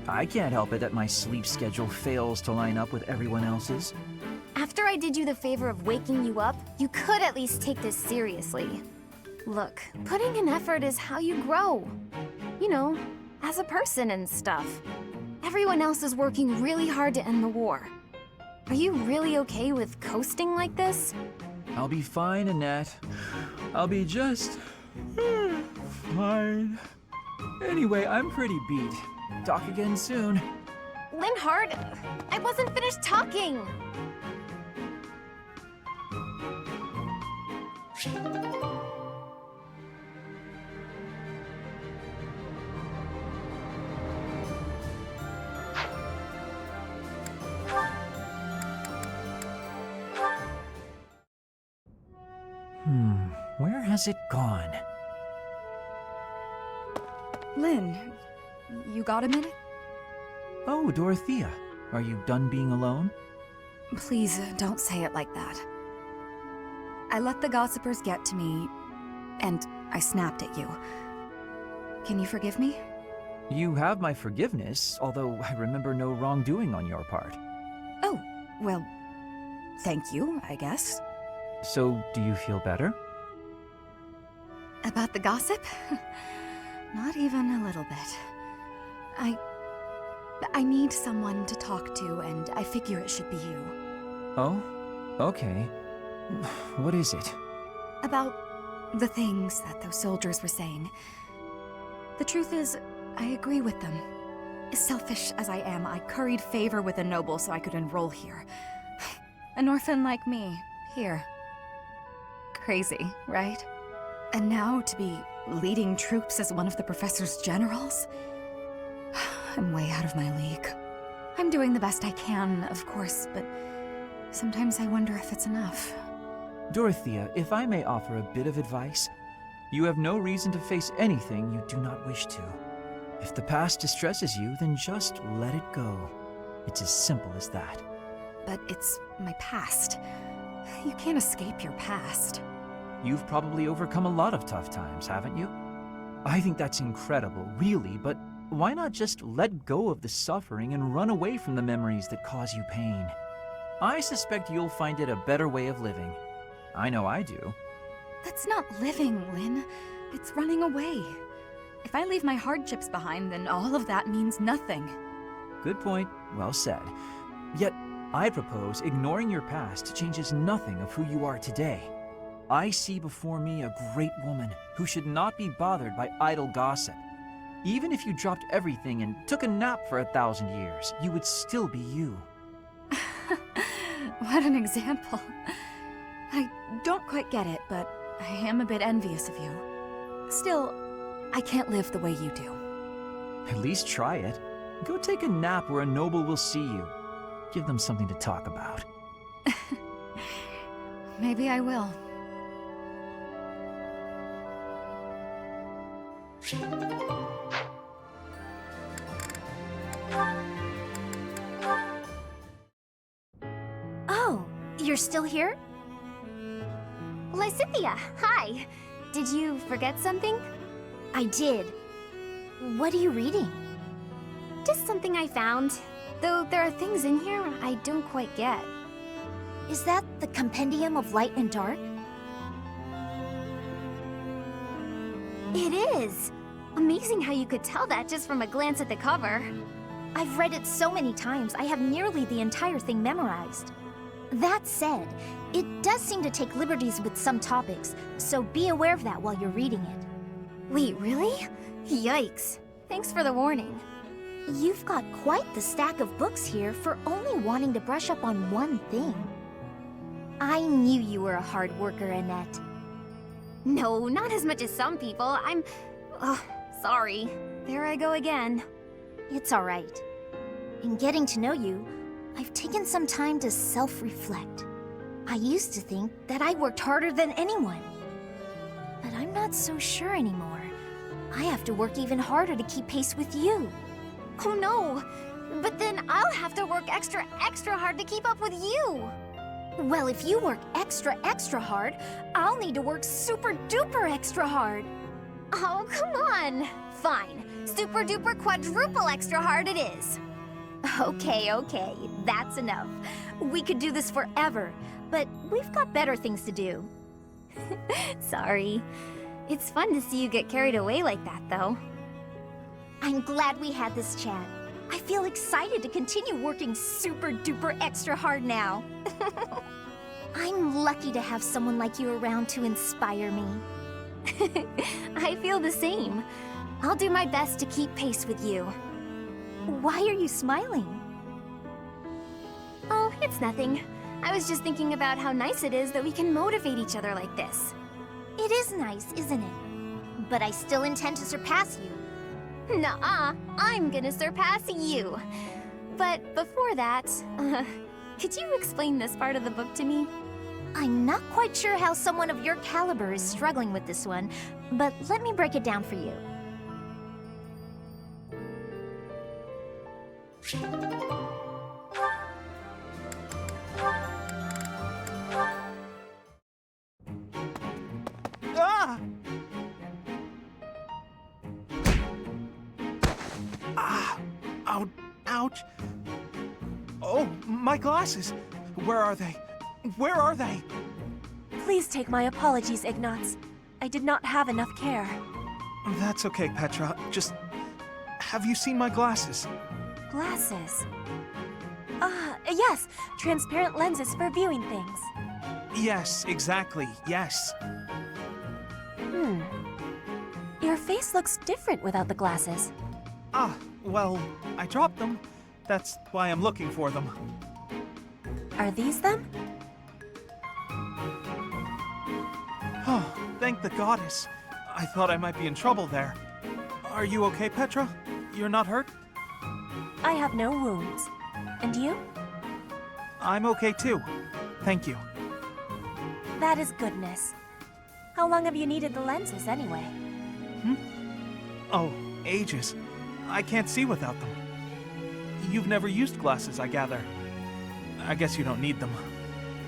I can't help it that my sleep schedule fails to line up with everyone else's. After I did you the favor of waking you up, you could at least take this seriously. Look, putting in effort is how you grow. You know, as a person and stuff. Everyone else is working really hard to end the war. Are you really okay with coasting like this? I'll be fine, Annette. I'll be just fine. Anyway, I'm pretty beat. Talk again soon. Linhart, I wasn't finished talking. Where has it gone? Lynn, you got a minute? Oh, Dorothea. Are you done being alone? Please, don't say it like that. I let the gossipers get to me, and I snapped at you. Can you forgive me? You have my forgiveness, although I remember no wrongdoing on your part. Oh, well, thank you, I guess. So, do you feel better? About the gossip? Not even a little bit. I need someone to talk to, and I figure it should be you. Oh? Okay. What is it? About the things that those soldiers were saying. The truth is, I agree with them. Selfish as I am, I curried favor with a noble so I could enroll here. An orphan like me, here. Crazy, right? And now to be leading troops as one of the professor's generals? I'm way out of my league. I'm doing the best I can, of course, but sometimes I wonder if it's enough. Dorothea, if I may offer a bit of advice, you have no reason to face anything you do not wish to. If the past distresses you, then just let it go. It's as simple as that. But it's my past. You can't escape your past. You've probably overcome a lot of tough times, haven't you? I think that's incredible, really, but why not just let go of the suffering and run away from the memories that cause you pain? I suspect you'll find it a better way of living. I know I do. That's not living, Lynn. It's running away. If I leave my hardships behind, then all of that means nothing. Good point. Well said. Yet, I propose ignoring your past changes nothing of who you are today. I see before me a great woman who should not be bothered by idle gossip. Even if you dropped everything and took a nap for 1,000 years, you would still be you. What an example. I don't quite get it, but I am a bit envious of you. Still, I can't live the way you do. At least try it. Go take a nap where a noble will see you. Give them something to talk about. Maybe I will. Oh, you're still here? Lysithia, hi. Did you forget something? I did. What are you reading? Just something I found. Though there are things in here I don't quite get. Is that the Compendium of Light and Dark? It is! Amazing how you could tell that just from a glance at the cover. I've read it so many times, I have nearly the entire thing memorized. That said, it does seem to take liberties with some topics, so be aware of that while you're reading it. Wait, really? Yikes. Thanks for the warning. You've got quite the stack of books here for only wanting to brush up on one thing. I knew you were a hard worker, Annette. No, not as much as some people. Oh, sorry. There I go again. It's alright. In getting to know you, I've taken some time to self-reflect. I used to think that I worked harder than anyone. But I'm not so sure anymore. I have to work even harder to keep pace with you. Oh no! But then I'll have to work extra hard to keep up with you! Well, if you work extra hard, I'll need to work super duper extra hard. Oh, come on! Fine. Super duper quadruple extra hard it is. Okay, that's enough. We could do this forever, but we've got better things to do. Sorry. It's fun to see you get carried away like that, though. I'm glad we had this chat. I feel excited to continue working super duper extra hard now. I'm lucky to have someone like you around to inspire me. I feel the same. I'll do my best to keep pace with you. Why are you smiling? Oh, it's nothing. I was just thinking about how nice it is that we can motivate each other like this. It is nice, isn't it? But I still intend to surpass you. Nuh-uh, I'm gonna surpass you. But before that, could you explain this part of the book to me? I'm not quite sure how someone of your caliber is struggling with this one, but let me break it down for you. Ah! Ouch. Oh, my glasses. Where are they? Where are they? Please take my apologies, Ignatz. I did not have enough care. That's okay, Petra. Just... have you seen my glasses? Glasses? Yes. Transparent lenses for viewing things. Yes, exactly. Yes. Your face looks different without the glasses. Well, I dropped them. That's why I'm looking for them. Are these them? Oh, thank the goddess. I thought I might be in trouble there. Are you okay, Petra? You're not hurt? I have no wounds. And you? I'm okay too. Thank you. That is goodness. How long have you needed the lenses anyway? Oh, ages. I can't see without them. You've never used glasses, I gather. I guess you don't need them.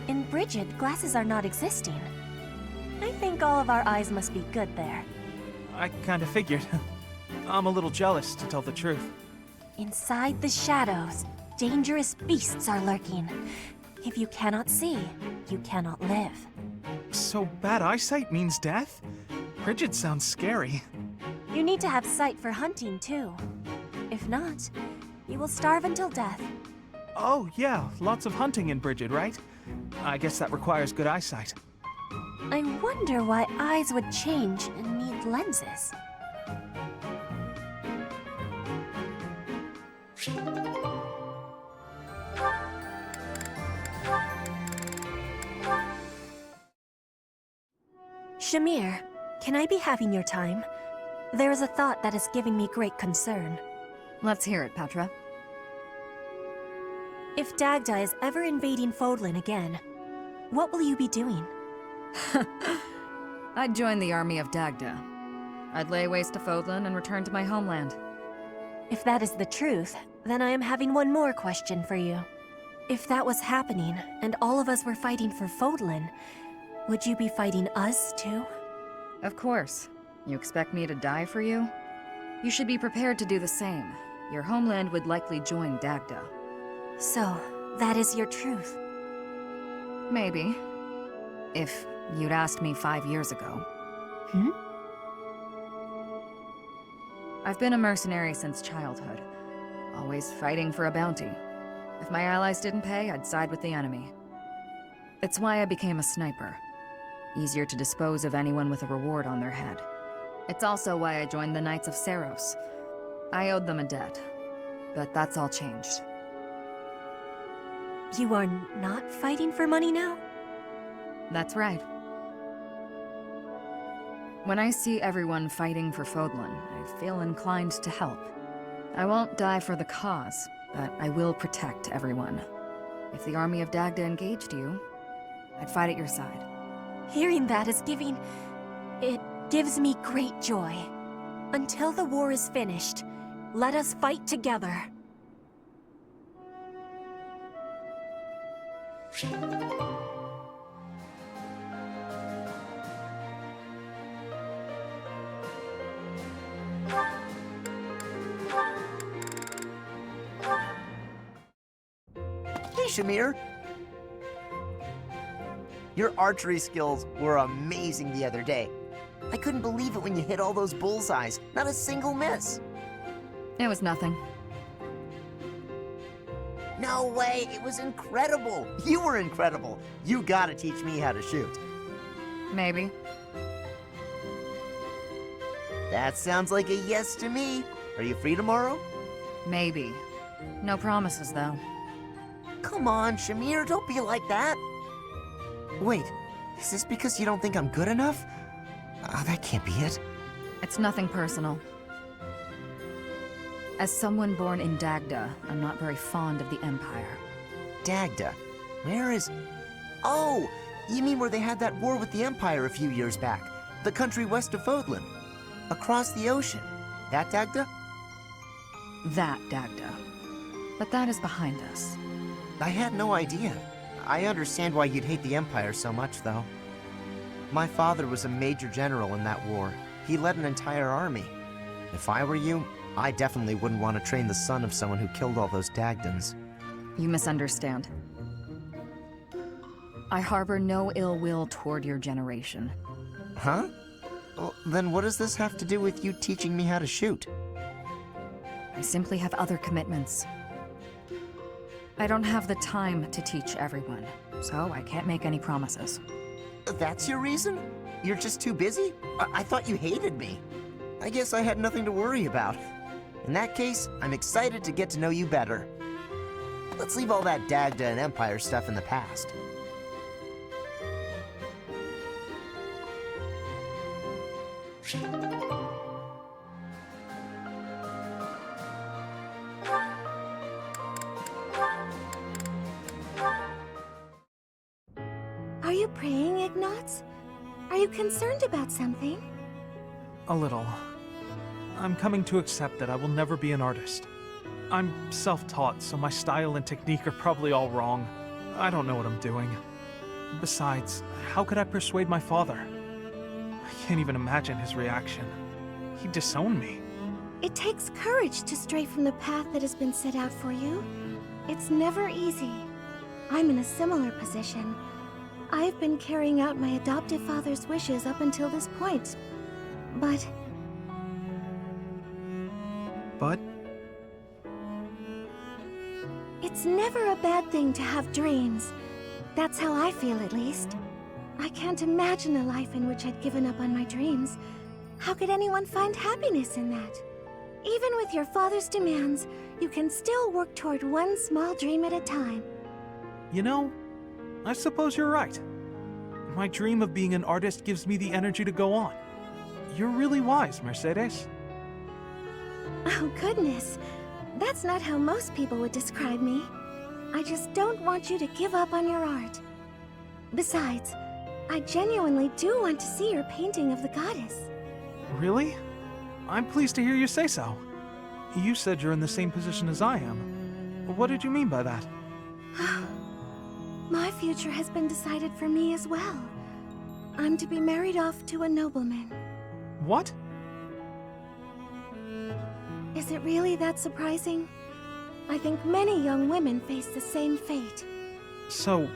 In Brigid, glasses are not existing. I think all of our eyes must be good there. I kinda figured. I'm a little jealous, to tell the truth. Inside the shadows, dangerous beasts are lurking. If you cannot see, you cannot live. So bad eyesight means death? Brigid sounds scary. You need to have sight for hunting, too. If not, you will starve until death. Oh, yeah, lots of hunting in Brigid, right? I guess that requires good eyesight. I wonder why eyes would change and need lenses. Shamir, can I be having your time? There is a thought that is giving me great concern. Let's hear it, Petra. If Dagda is ever invading Fodlan again, what will you be doing? I'd join the army of Dagda. I'd lay waste to Fodlan and return to my homeland. If that is the truth, then I am having one more question for you. If that was happening, and all of us were fighting for Fodlan, would you be fighting us too? Of course. You expect me to die for you? You should be prepared to do the same. Your homeland would likely join Dagda. So, that is your truth? Maybe. If you'd asked me 5 years ago. I've been a mercenary since childhood, always fighting for a bounty. If my allies didn't pay, I'd side with the enemy. It's why I became a sniper. Easier to dispose of anyone with a reward on their head. It's also why I joined the Knights of Saros. I owed them a debt, but that's all changed. You are not fighting for money now? That's right. When I see everyone fighting for Fodlan, I feel inclined to help. I won't die for the cause, but I will protect everyone. If the army of Dagda engaged you, I'd fight at your side. Hearing that is it gives me great joy. Until the war is finished, let us fight together. Hey, Shamir! Your archery skills were amazing the other day. I couldn't believe it when you hit all those bullseyes. Not a single miss. It was nothing. No way, it was incredible. You were incredible. You gotta teach me how to shoot. Maybe. That sounds like a yes to me. Are you free tomorrow? Maybe. No promises, though. Come on, Shamir, don't be like that. Wait, is this because you don't think I'm good enough? Oh, that can't be it. It's nothing personal. As someone born in Dagda, I'm not very fond of the Empire. Dagda? Where is... Oh! You mean where they had that war with the Empire a few years back? The country west of Fodlan. Across the ocean. That Dagda? That Dagda. But that is behind us. I had no idea. I understand why you'd hate the Empire so much, though. My father was a major general in that war. He led an entire army. If I were you, I definitely wouldn't want to train the son of someone who killed all those Dagdans. You misunderstand. I harbor no ill will toward your generation. Huh? Well, then what does this have to do with you teaching me how to shoot? I simply have other commitments. I don't have the time to teach everyone, so I can't make any promises. That's your reason? You're just too busy? I thought you hated me. I guess I had nothing to worry about. In that case, I'm excited to get to know you better. Let's leave all that Dagda and Empire stuff in the past. Are you praying, Ignatz? Are you concerned about something? A little. I'm coming to accept that I will never be an artist. I'm self-taught, so my style and technique are probably all wrong. I don't know what I'm doing. Besides, how could I persuade my father? I can't even imagine his reaction. He'd disown me. It takes courage to stray from the path that has been set out for you. It's never easy. I'm in a similar position. I've been carrying out my adoptive father's wishes up until this point. But... It's never a bad thing to have dreams. That's how I feel, at least. I can't imagine a life in which I'd given up on my dreams. How could anyone find happiness in that? Even with your father's demands, you can still work toward one small dream at a time. You know, I suppose you're right. My dream of being an artist gives me the energy to go on. You're really wise, Mercedes. Oh, goodness. That's not how most people would describe me. I just don't want you to give up on your art. Besides, I genuinely do want to see your painting of the goddess. Really? I'm pleased to hear you say so. You said you're in the same position as I am. What did you mean by that? My future has been decided for me as well. I'm to be married off to a nobleman. What? Is it really that surprising? I think many young women face the same fate. So,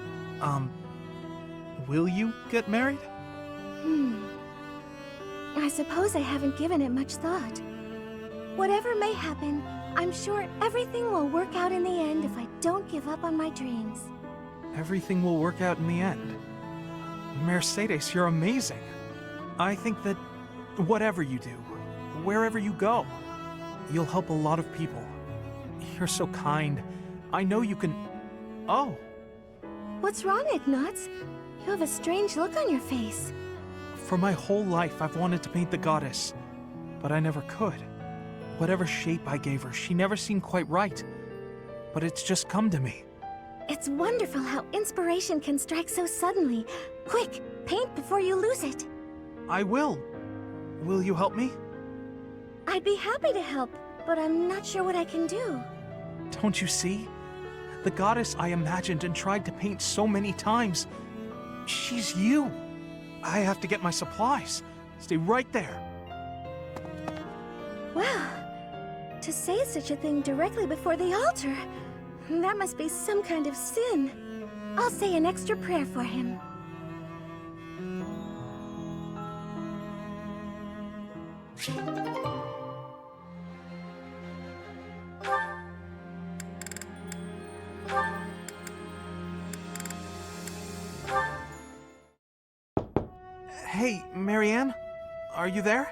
will you get married? I suppose I haven't given it much thought. Whatever may happen, I'm sure everything will work out in the end if I don't give up on my dreams. Everything will work out in the end. Mercedes, you're amazing. I think that whatever you do, wherever you go, you'll help a lot of people. You're so kind. I know you can... Oh. What's wrong, Ignatz? You have a strange look on your face. For my whole life, I've wanted to paint the goddess, but I never could. Whatever shape I gave her, she never seemed quite right. But it's just come to me. It's wonderful how inspiration can strike so suddenly. Quick, paint before you lose it. I will. Will you help me? I'd be happy to help, but I'm not sure what I can do. Don't you see? The goddess I imagined and tried to paint so many times. She's you. I have to get my supplies. Stay right there. Wow. To say such a thing directly before the altar, that must be some kind of sin. I'll say an extra prayer for him. Hey, Marianne? Are you there?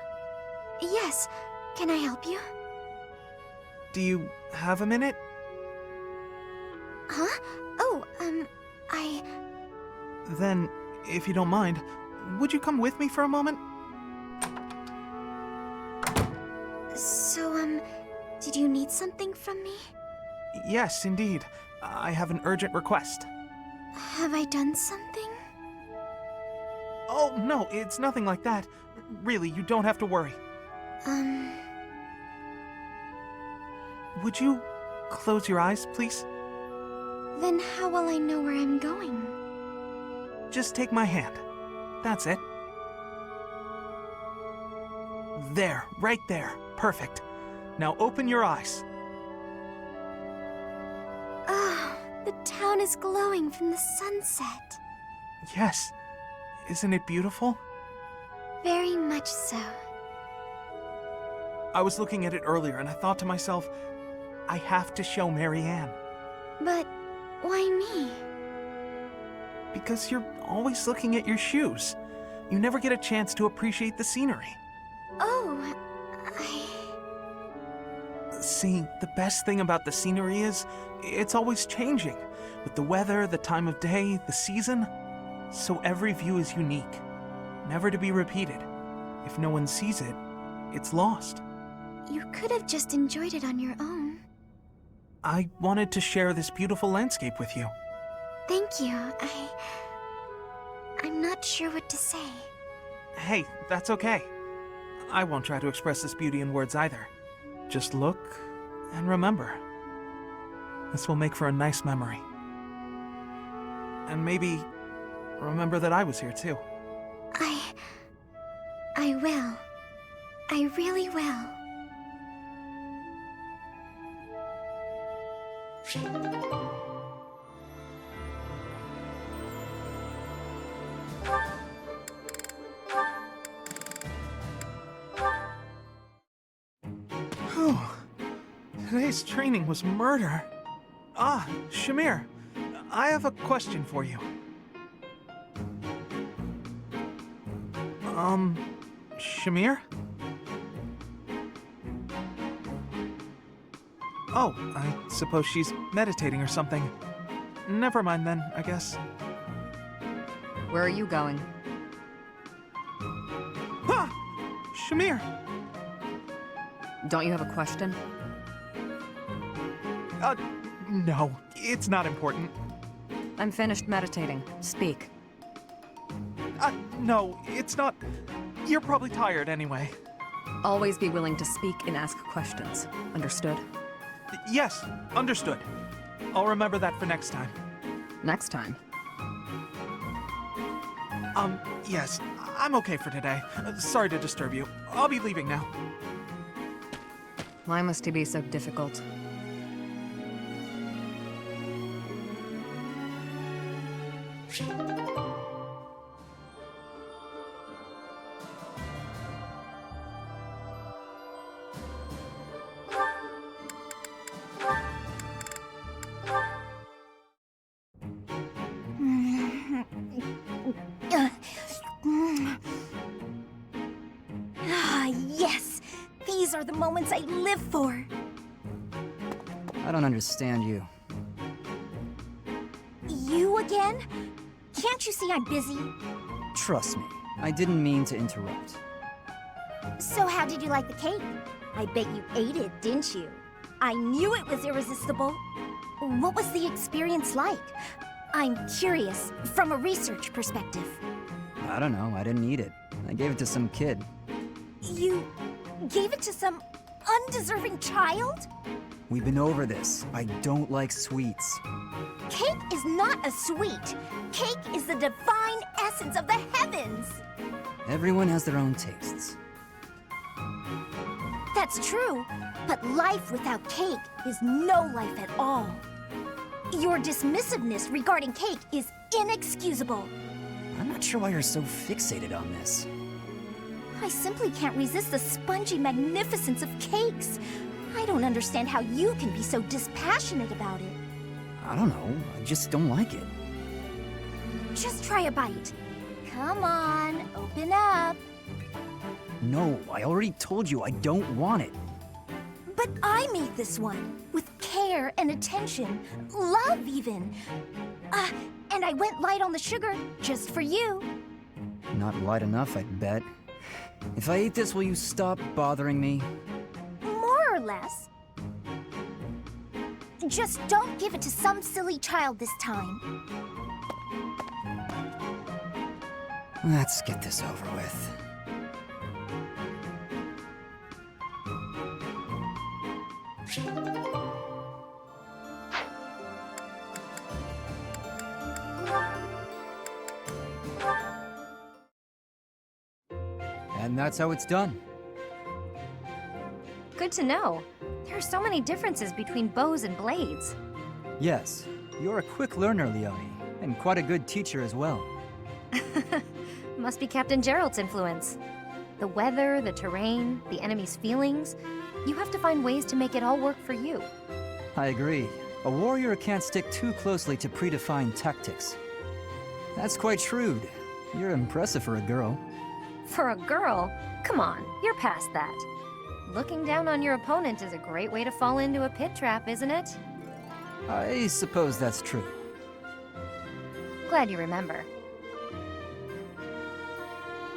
Yes. Can I help you? Do you have a minute? Huh? Oh, Then, if you don't mind, would you come with me for a moment? So, did you need something from me? Yes, indeed. I have an urgent request. Have I done something? Oh, no, it's nothing like that. Really, you don't have to worry. Would you close your eyes, please? Then how will I know where I'm going? Just take my hand. That's it. There, right there. Perfect. Now open your eyes. Oh, the town is glowing from the sunset. Yes. Isn't it beautiful? Very much so. I was looking at it earlier and I thought to myself, I have to show Marianne. But why me? Because you're always looking at your shoes. You never get a chance to appreciate the scenery. Oh, See, the best thing about the scenery is, it's always changing. With the weather, the time of day, the season. So every view is unique. Never to be repeated. If no one sees it, it's lost. You could have just enjoyed it on your own. I wanted to share this beautiful landscape with you. Thank you. I'm not sure what to say. Hey, that's okay. I won't try to express this beauty in words either. Just look and remember. This will make for a nice memory. And maybe remember that I was here too. I will. I really will. Whew. Today's training was murder. Ah, Shamir, I have a question for you. Shamir? Oh, I suppose she's meditating or something. Never mind then, I guess. Where are you going? Ah! Shamir! Don't you have a question? No, it's not important. I'm finished meditating. Speak. No, it's not. You're probably tired anyway. Always be willing to speak and ask questions. Understood? Yes, understood. I'll remember that for next time. Next time? Yes, I'm okay for today. Sorry to disturb you. I'll be leaving now. Why must he be so difficult? Yes! These are the moments I live for! I don't understand you. You again? Can't you see I'm busy? Trust me, I didn't mean to interrupt. So how did you like the cake? I bet you ate it, didn't you? I knew it was irresistible. What was the experience like? I'm curious, from a research perspective. I don't know, I didn't eat it. I gave it to some kid. You gave it to some undeserving child? We've been over this. I don't like sweets. Cake is not a sweet. Cake is the divine essence of the heavens. Everyone has their own tastes. That's true, but life without cake is no life at all. Your dismissiveness regarding cake is inexcusable. I'm not sure why you're so fixated on this. I simply can't resist the spongy magnificence of cakes. I don't understand how you can be so dispassionate about it. I don't know, I just don't like it. Just try a bite. Come on, open up. No, I already told you I don't want it. But I made this one, with care and attention, love even. And I went light on the sugar, just for you. Not light enough, I'd bet. If I eat this, will you stop bothering me? More or less. Just don't give it to some silly child this time. Let's get this over with. And that's how it's done. Good to know. There are so many differences between bows and blades. Yes, you're a quick learner, Leone, and quite a good teacher as well. Must be Captain Gerald's influence. The weather, the terrain, the enemy's feelings. You have to find ways to make it all work for you. I agree. A warrior can't stick too closely to predefined tactics. That's quite shrewd. You're impressive for a girl. For a girl? Come on, you're past that. Looking down on your opponent is a great way to fall into a pit trap, isn't it? I suppose that's true. Glad you remember.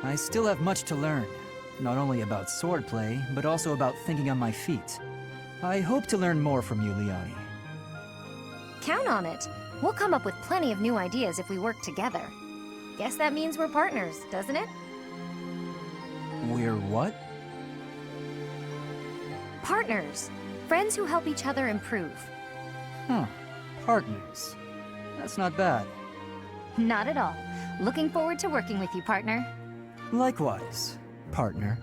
I still have much to learn. Not only about swordplay, but also about thinking on my feet. I hope to learn more from you, Leone. Count on it. We'll come up with plenty of new ideas if we work together. Guess that means we're partners, doesn't it? We're what? Partners. Friends who help each other improve. Huh. Partners. That's not bad. Not at all. Looking forward to working with you, partner. Likewise, partner.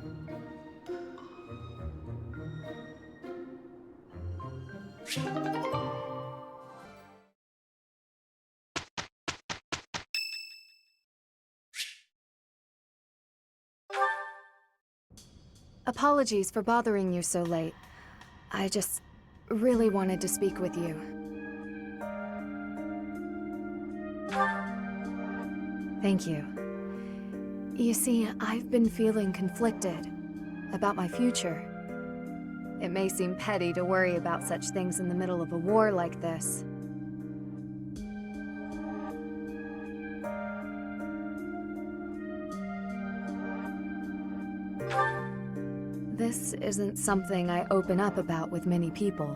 Apologies for bothering you so late. I just really wanted to speak with you. Thank you. You see, I've been feeling conflicted about my future. It may seem petty to worry about such things in the middle of a war like this. This isn't something I open up about with many people.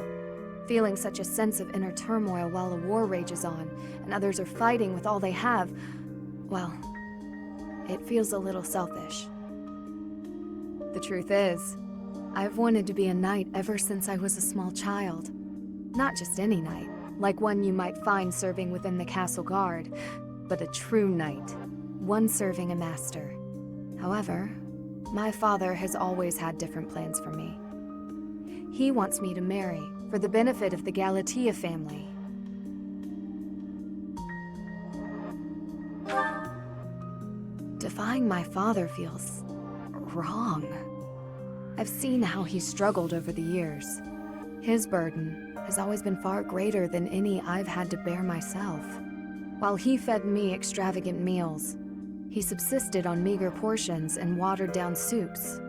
Feeling such a sense of inner turmoil while a war rages on, and others are fighting with all they have, well, it feels a little selfish. The truth is, I've wanted to be a knight ever since I was a small child. Not just any knight, like one you might find serving within the castle guard, but a true knight, one serving a master. However, my father has always had different plans for me. He wants me to marry, for the benefit of the Galatea family. Defying my father feels wrong. I've seen how he's struggled over the years. His burden has always been far greater than any I've had to bear myself. While he fed me extravagant meals, he subsisted on meager portions and watered-down soups.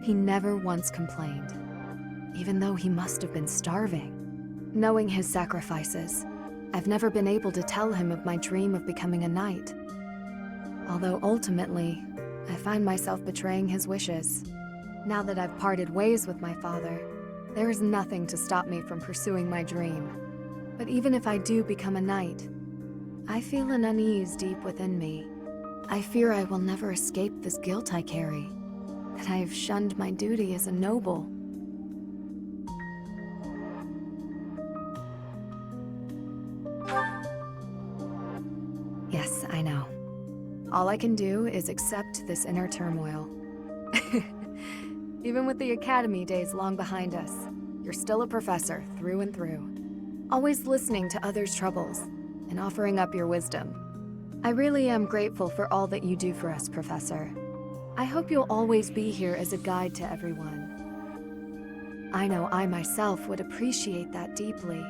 He never once complained, even though he must have been starving. Knowing his sacrifices, I've never been able to tell him of my dream of becoming a knight. Although ultimately, I find myself betraying his wishes. Now that I've parted ways with my father, there is nothing to stop me from pursuing my dream. But even if I do become a knight, I feel an unease deep within me. I fear I will never escape this guilt I carry, that I have shunned my duty as a noble. Yes, I know. All I can do is accept this inner turmoil. Even with the academy days long behind us, you're still a professor through and through. Always listening to others' troubles and offering up your wisdom. I really am grateful for all that you do for us, Professor. I hope you'll always be here as a guide to everyone. I know I myself would appreciate that deeply.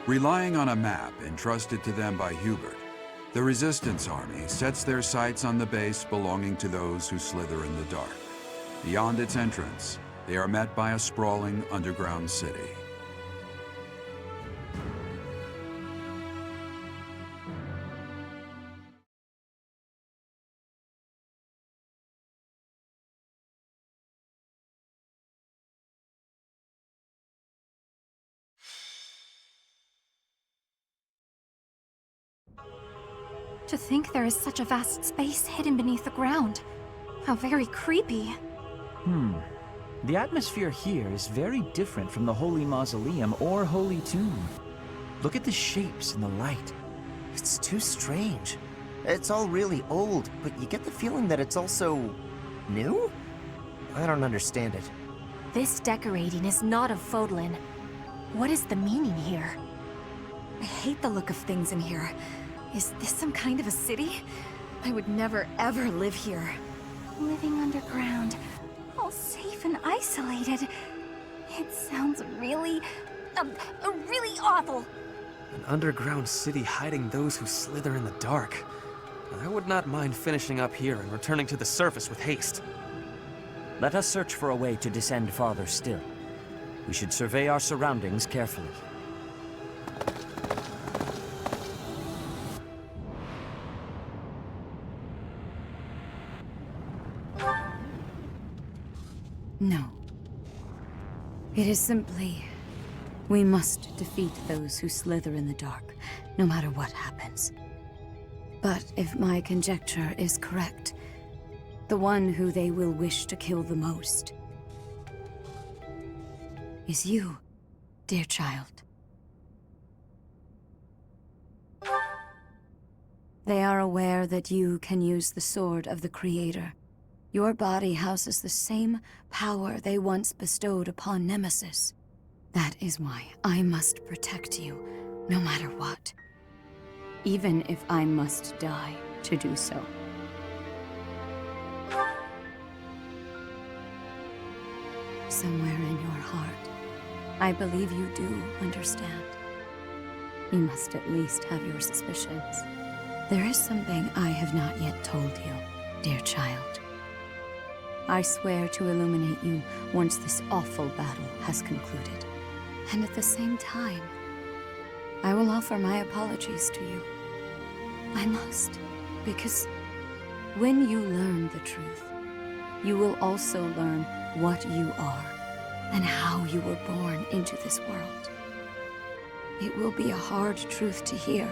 Relying on a map entrusted to them by Hubert, the Resistance Army sets their sights on the base belonging to those who slither in the dark. Beyond its entrance, they are met by a sprawling underground city. To think there is such a vast space hidden beneath the ground. How very creepy. The atmosphere here is very different from the Holy Mausoleum or Holy Tomb. Look at the shapes and the light. It's too strange. It's all really old, but you get the feeling that it's also new? I don't understand it. This decorating is not of Fodlan. What is the meaning here? I hate the look of things in here. Is this some kind of a city? I would never ever live here. Living underground, all safe and isolated. It sounds really awful. An underground city hiding those who slither in the dark. I would not mind finishing up here and returning to the surface with haste. Let us search for a way to descend farther still. We should survey our surroundings carefully. No. It is simply... we must defeat those who slither in the dark, no matter what happens. But if my conjecture is correct, the one who they will wish to kill the most is you, dear child. They are aware that you can use the sword of the Creator. Your body houses the same power they once bestowed upon Nemesis. That is why I must protect you, no matter what. Even if I must die to do so. Somewhere in your heart, I believe you do understand. You must at least have your suspicions. There is something I have not yet told you, dear child. I swear to illuminate you once this awful battle has concluded. And at the same time, I will offer my apologies to you. I must, because when you learn the truth, you will also learn what you are and how you were born into this world. It will be a hard truth to hear.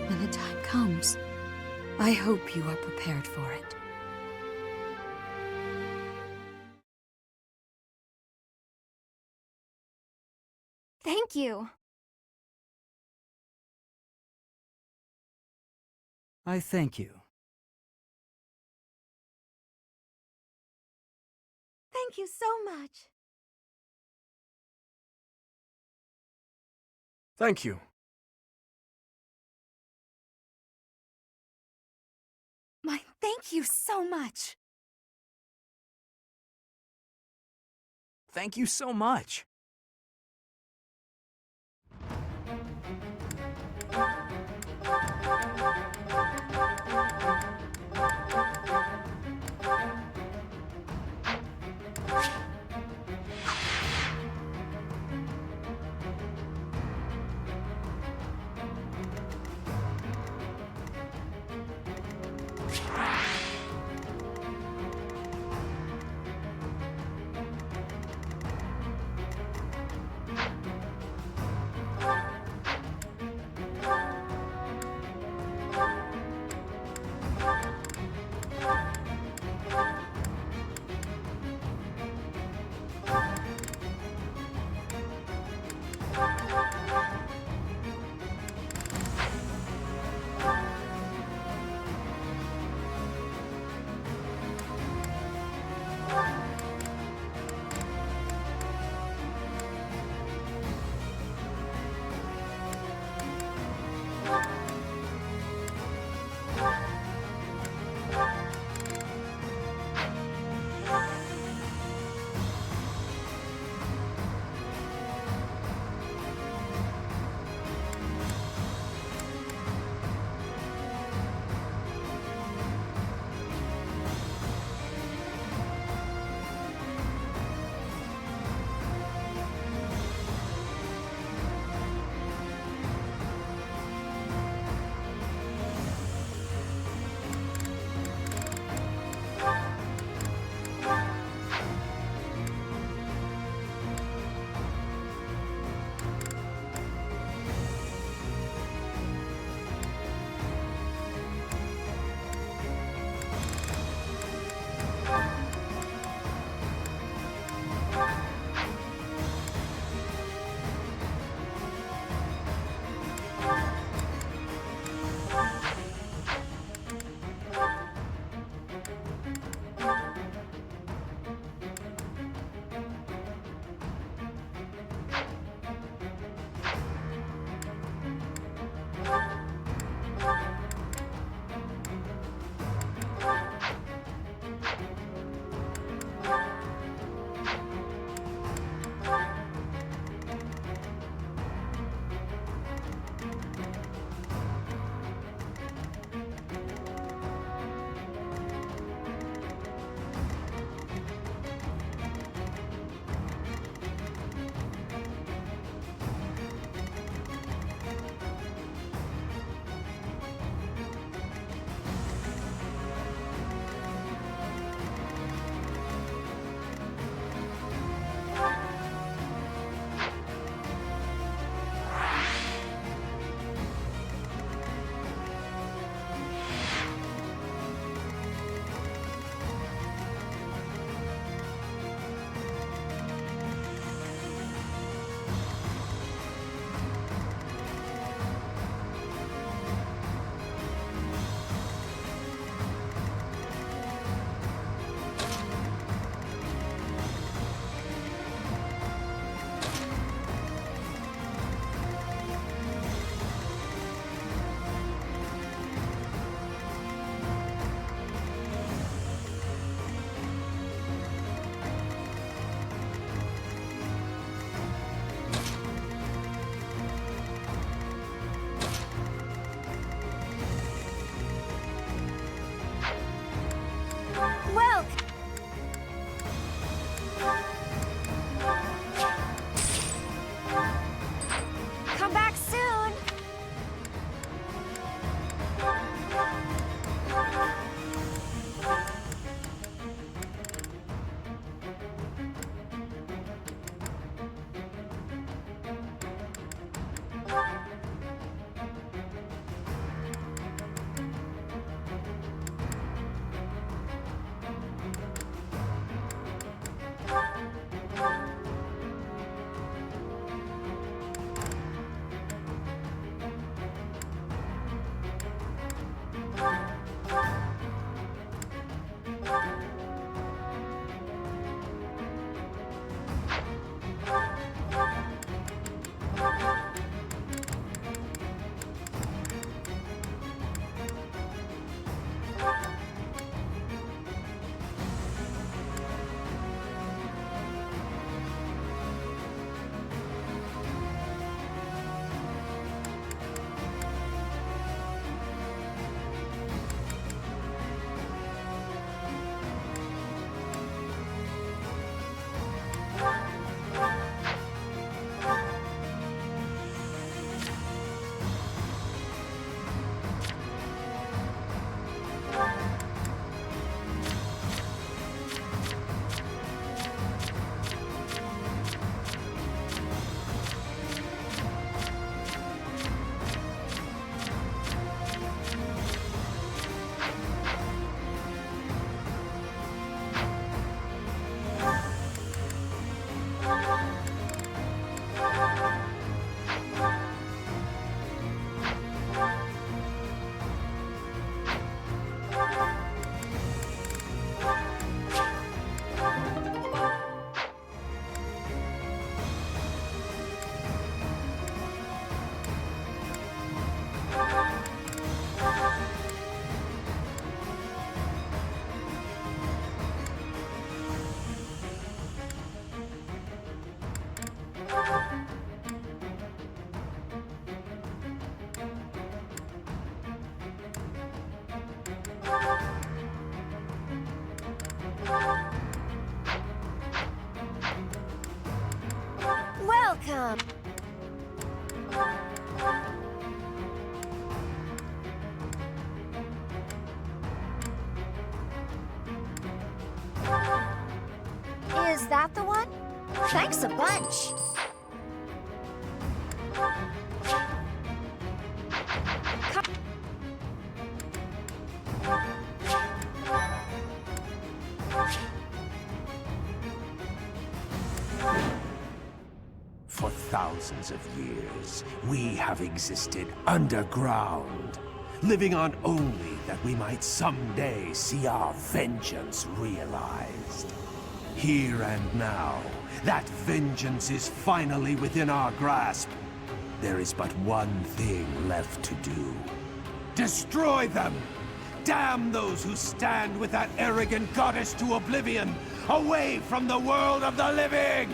When the time comes, I hope you are prepared for it. Thank you. I thank you. Thank you so much. Thank you. My thank you so much. Thank you so much. that the one? Thanks a bunch. For thousands of years, we have existed underground, living on only that we might someday see our vengeance realized. Here and now, that vengeance is finally within our grasp. There is but one thing left to do. Destroy them! Damn those who stand with that arrogant goddess to oblivion, away from the world of the living!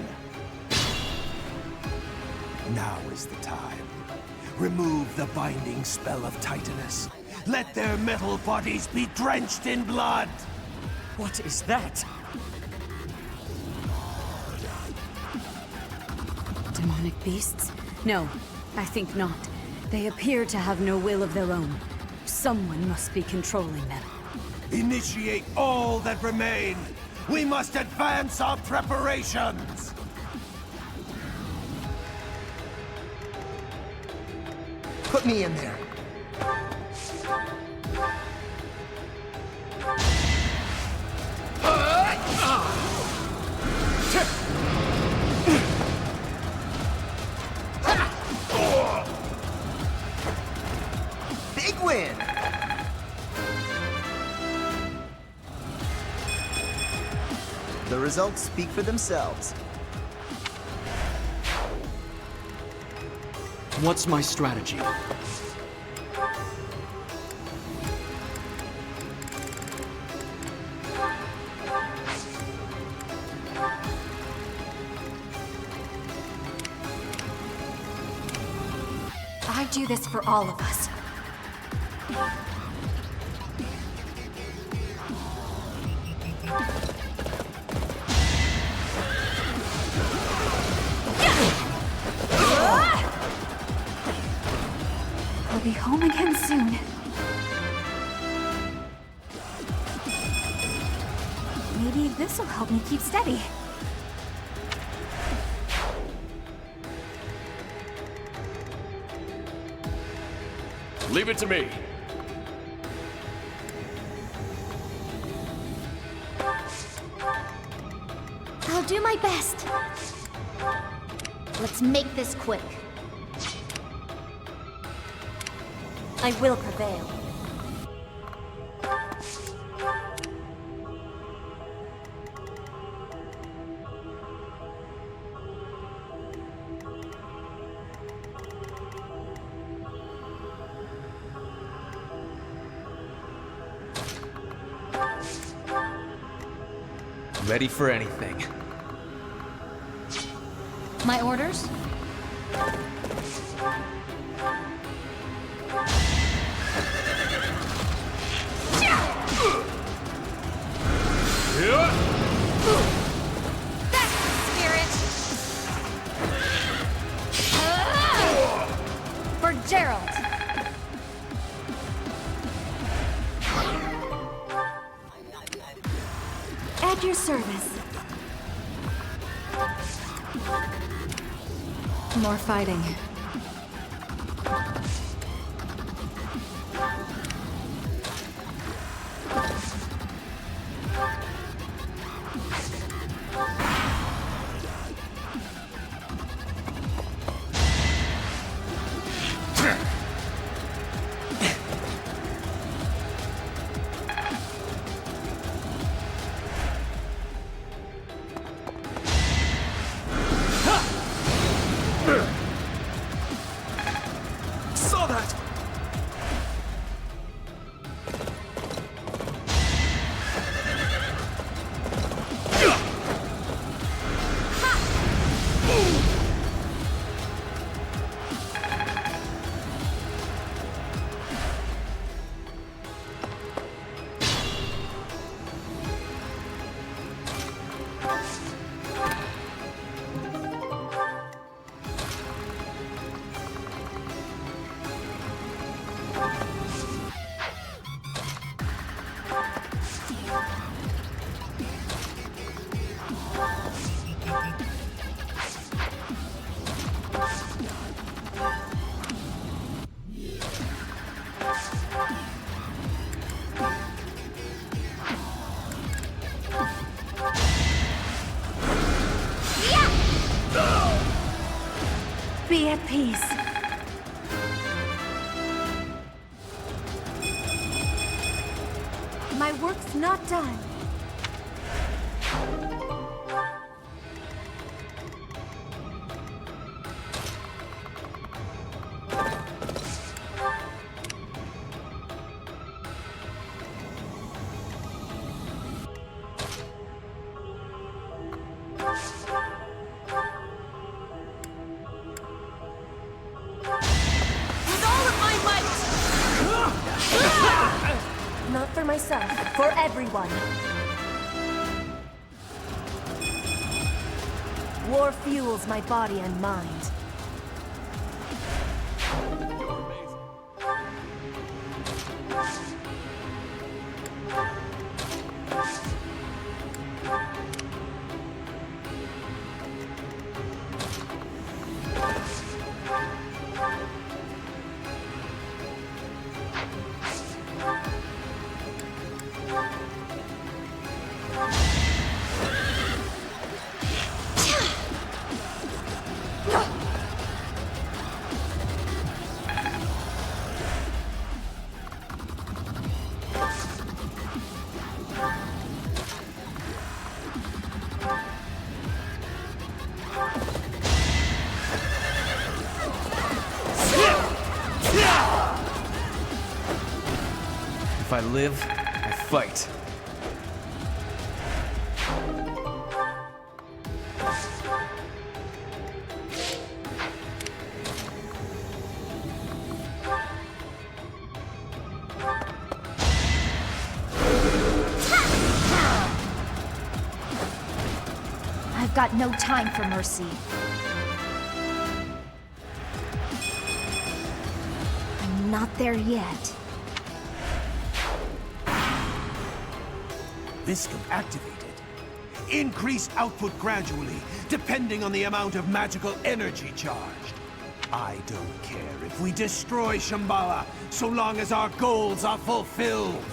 Now is the time. Remove the binding spell of Titanus. Let their metal bodies be drenched in blood! What is that? Demonic beasts? No, I think not. They appear to have no will of their own. Someone must be controlling them. Initiate all that remain! We must advance our preparations! Put me in there. Big win! The results speak for themselves. What's my strategy? I do this for all of us. We'll be home again soon. Maybe this will help me keep steady. Leave it to me. I'll do my best. Let's make this quick. I will prevail. Ready for anything. My orders? That's the spirit! For Gerald! At your service. More fighting. at peace. My work's not done. Not for myself, for everyone. War fuels my body and mind. If I live, I fight. I've got no time for mercy. I'm not there yet. Viscum activated. Increase output gradually, depending on the amount of magical energy charged. I don't care if we destroy Shambhala, so long as our goals are fulfilled.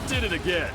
Did it again.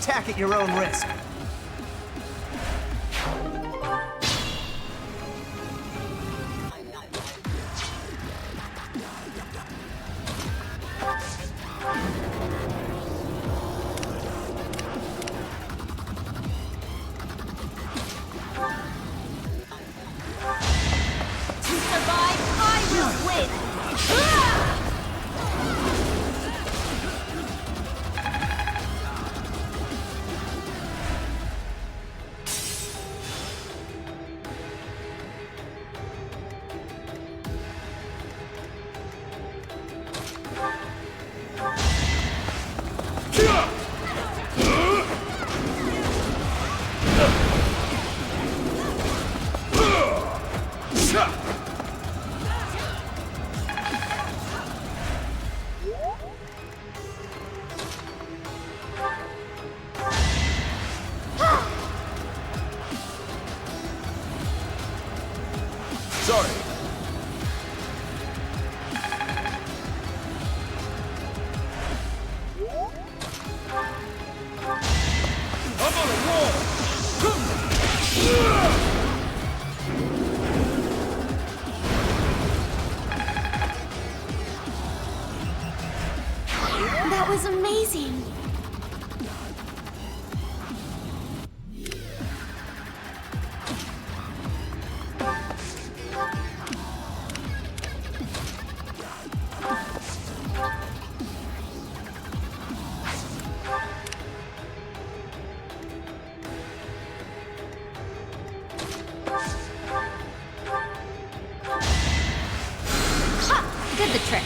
attack at your own risk. To survive, I will win! Sorry. I'm on a roll! That was amazing. Ha! Did the trick.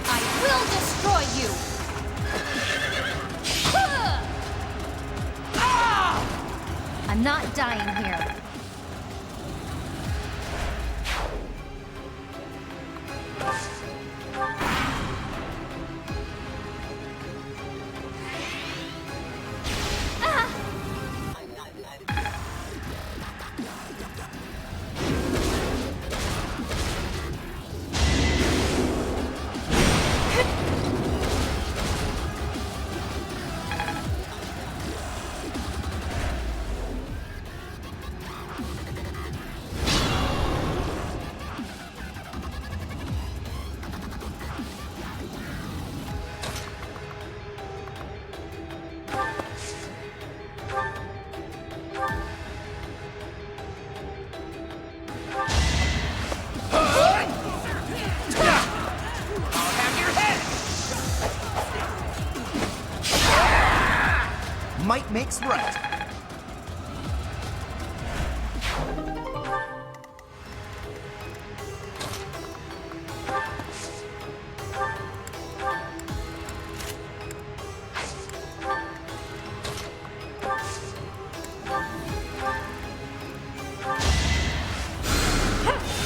I will destroy you! I'm not dying here. Might makes right.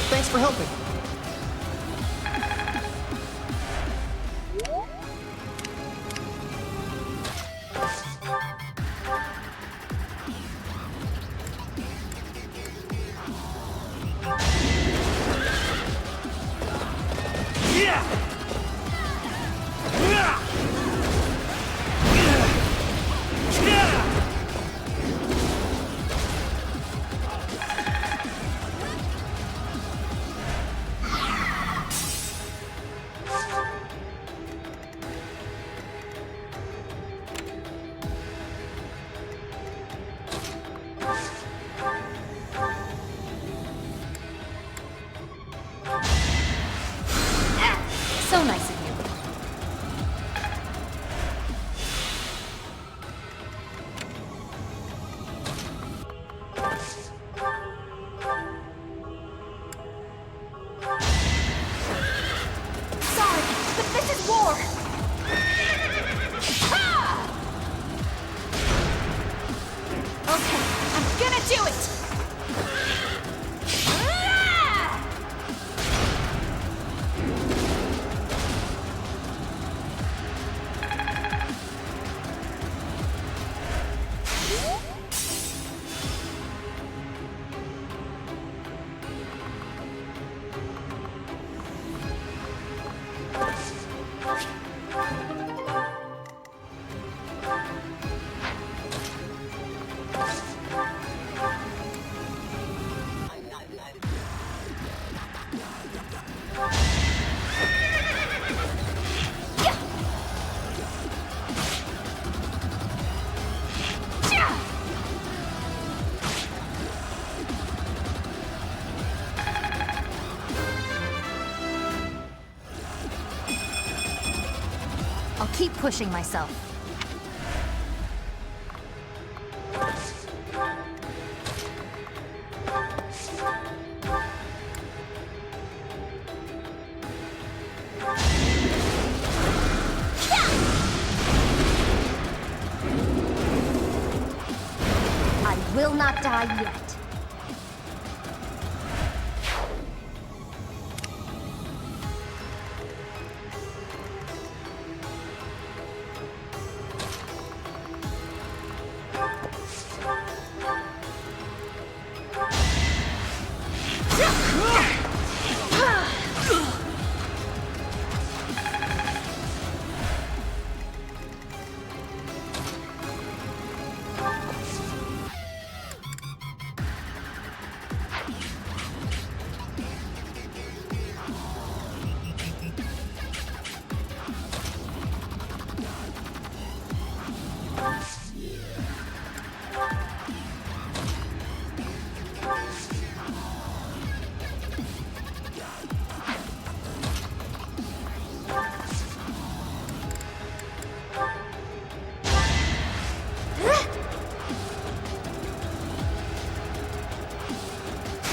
Thanks for helping. keep pushing myself. I will not die yet.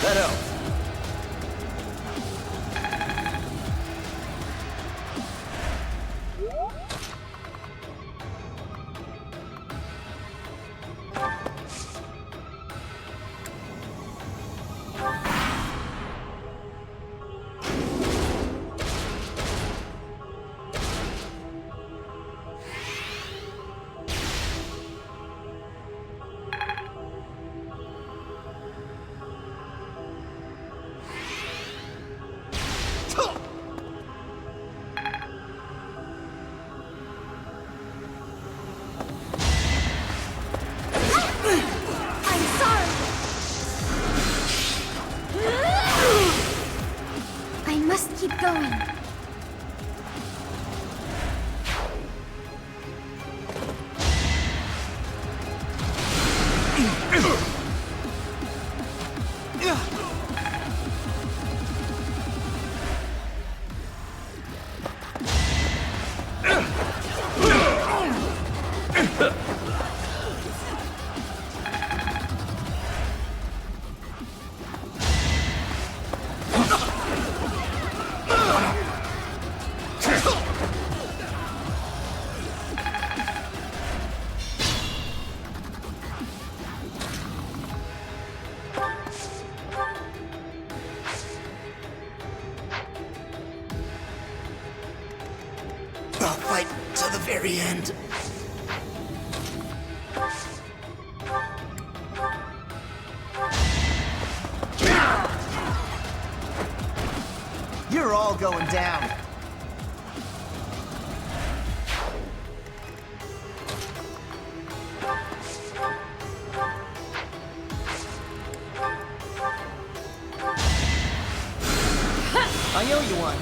That helps. I must keep going. I'll fight to the very end. You're all going down. I owe you one.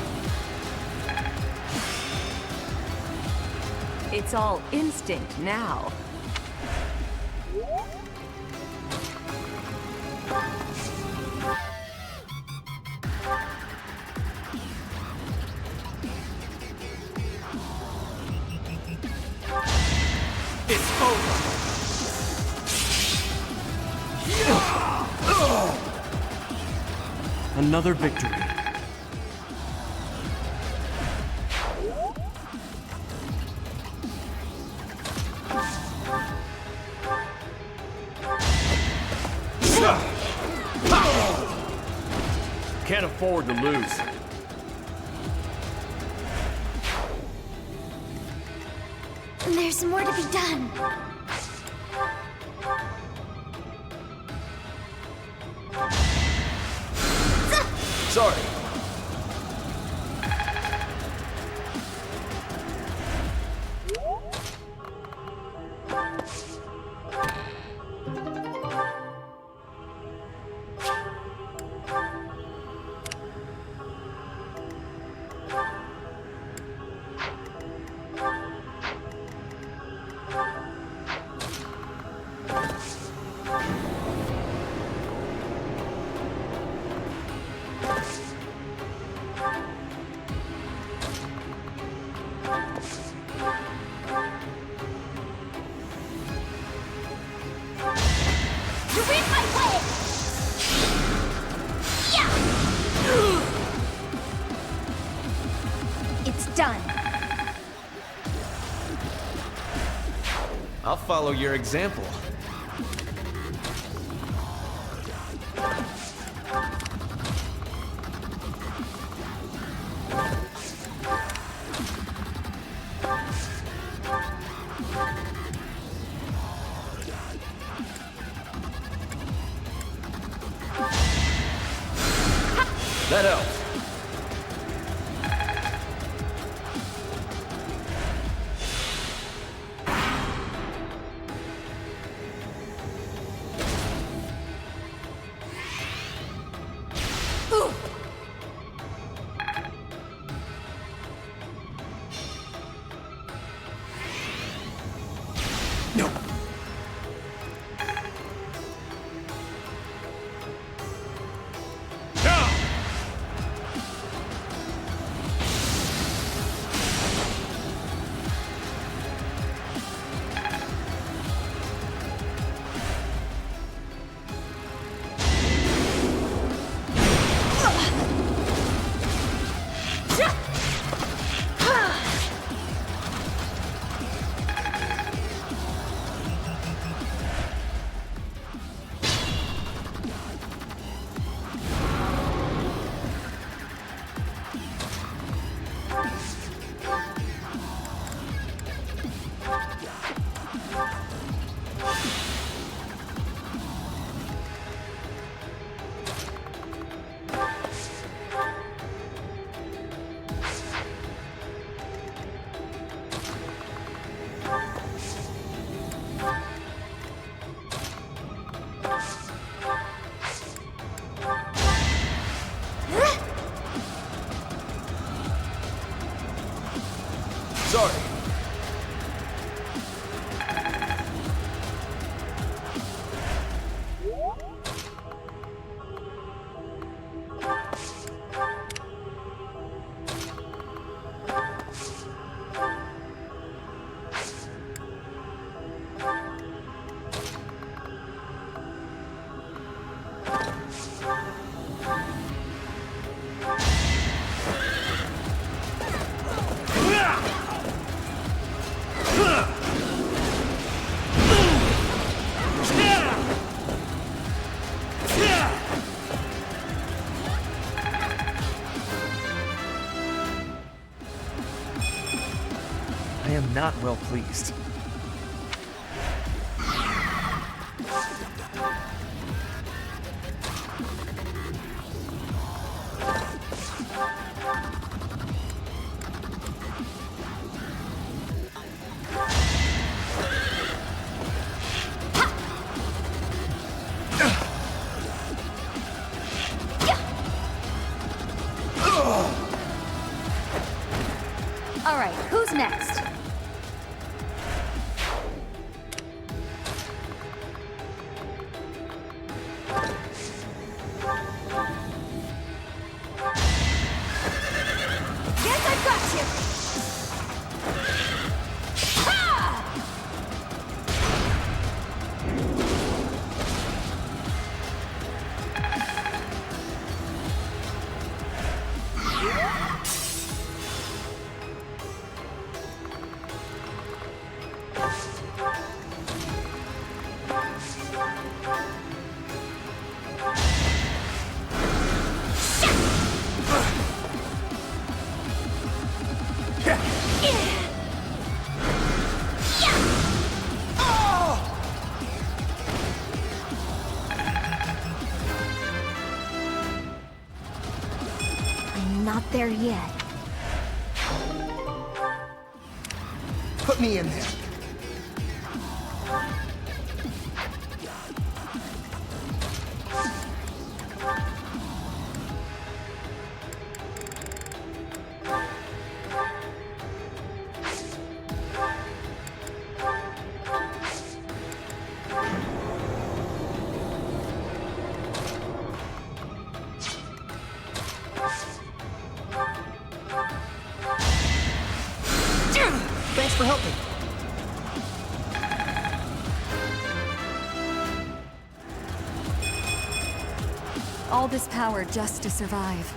It's all instinct now. It's over. Another victory. Can't afford to lose. There's more to be done. Sorry. follow your example. That helps. Sorry. I am not well pleased. All right, who's next? Guess I've got you! Ha! I'm not there yet. Put me in there. Thanks for helping. All this power just to survive.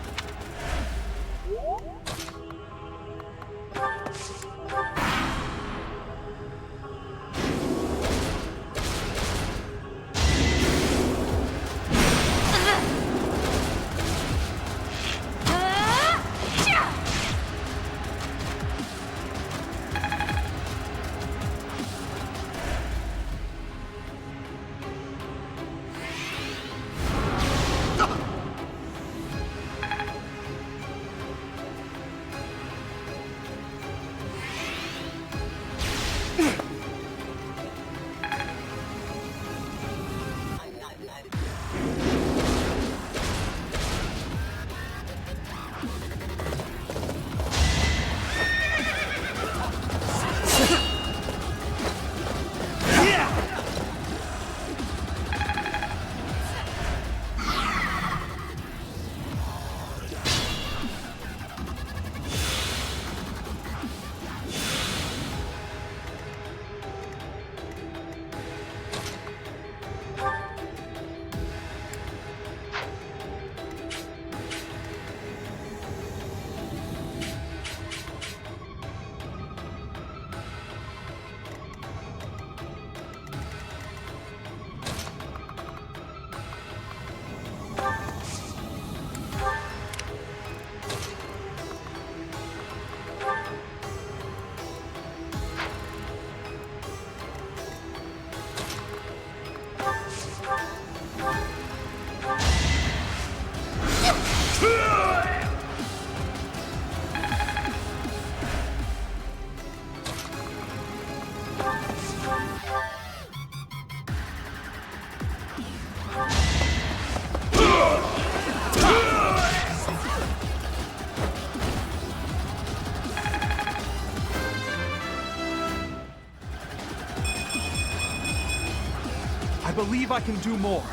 I believe I can do more.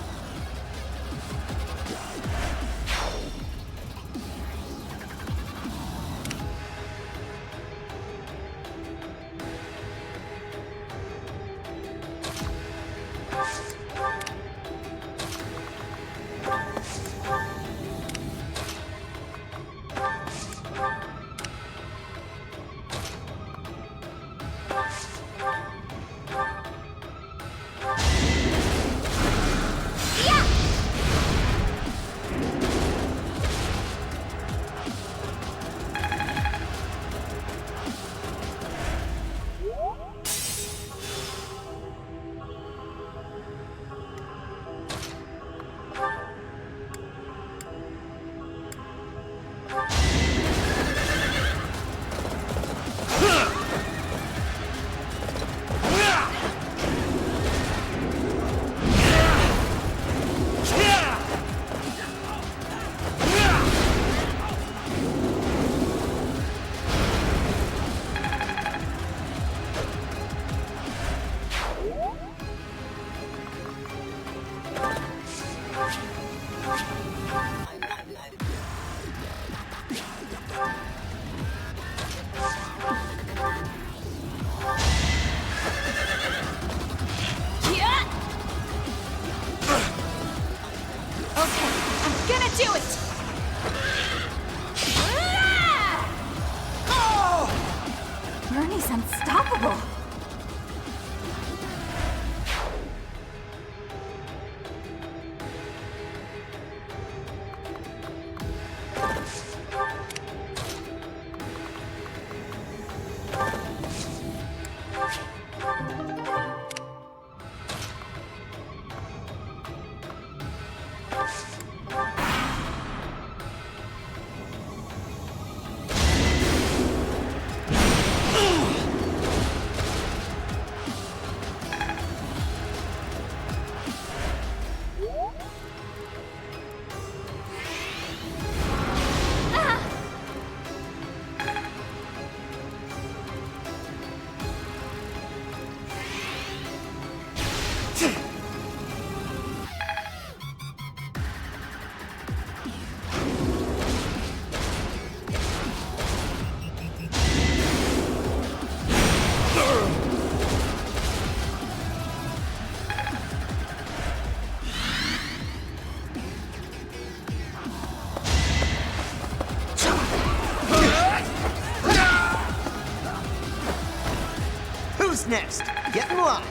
Bernie's unstoppable. Who's next? Get in line.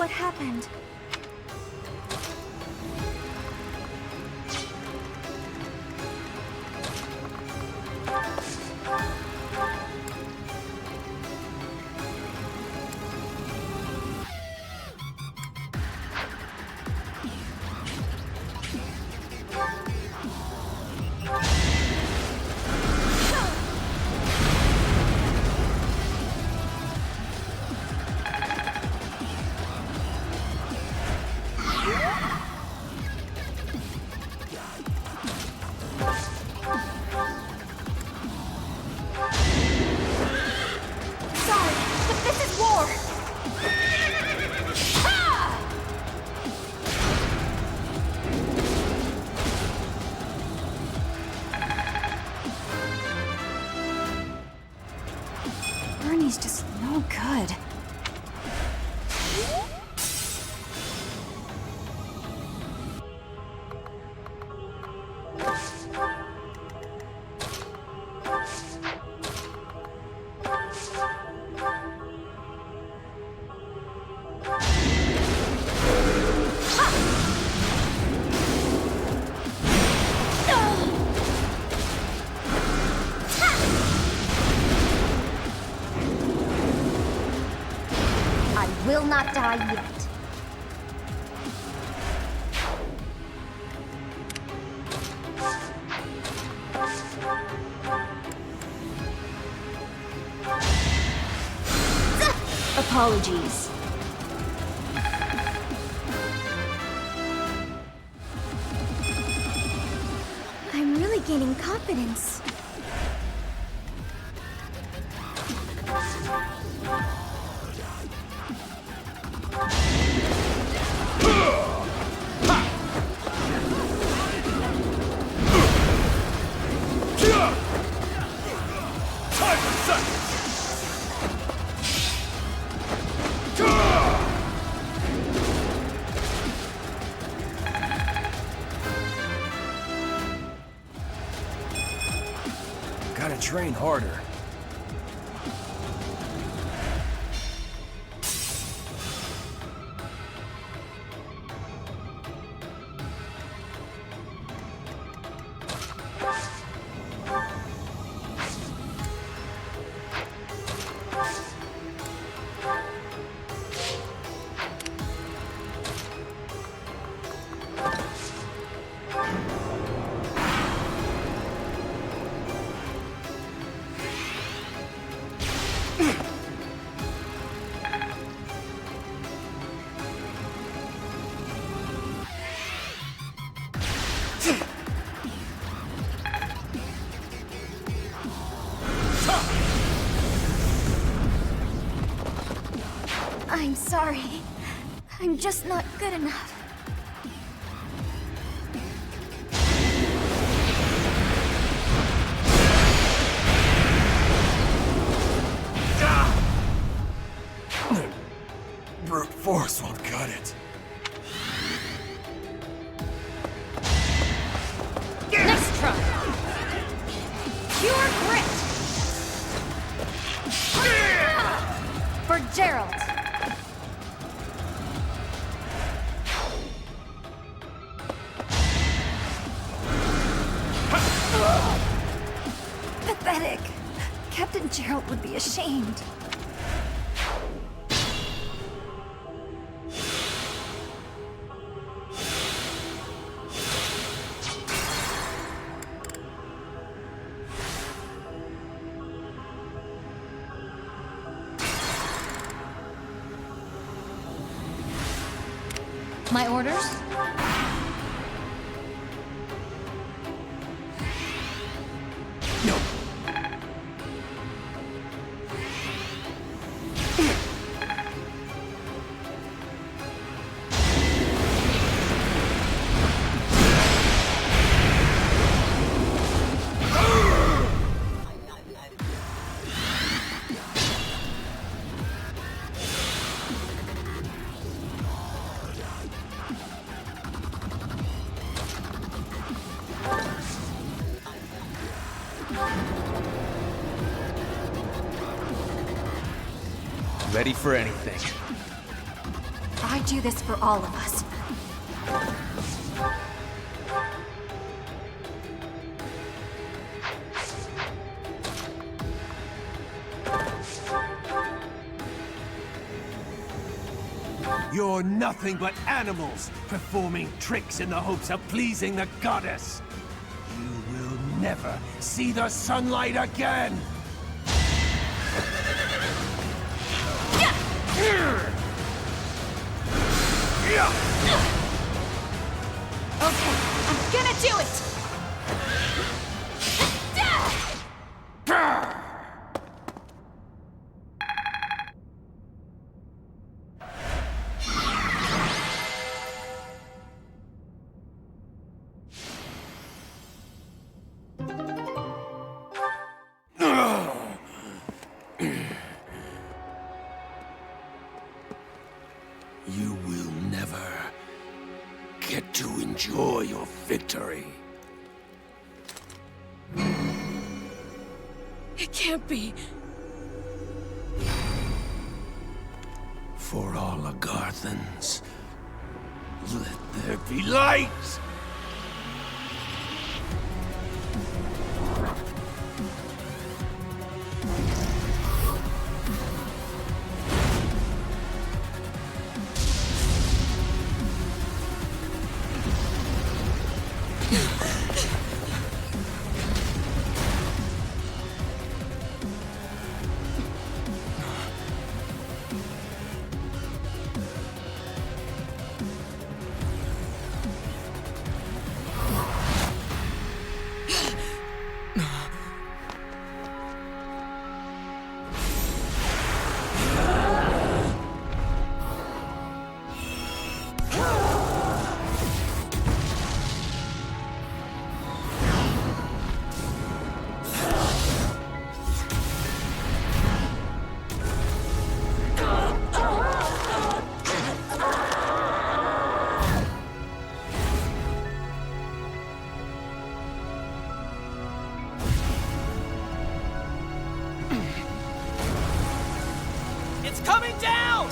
what happened. Bernie's just no good. Will not die yet. Apologies. I'm really gaining confidence. Gotta train harder. I'm sorry. I'm just not good enough. Brute force won't cut it. Next try. Pure grit. For Gerald. Pathetic. Captain Gerald would be ashamed. My orders? Ready for anything. I do this for all of us. You're nothing but animals, performing tricks in the hopes of pleasing the goddess. You will never see the sunlight again! Okay, I'm gonna do it! You will never get to enjoy your victory. It can't be. For all Agarthans, let there be light! It's coming down!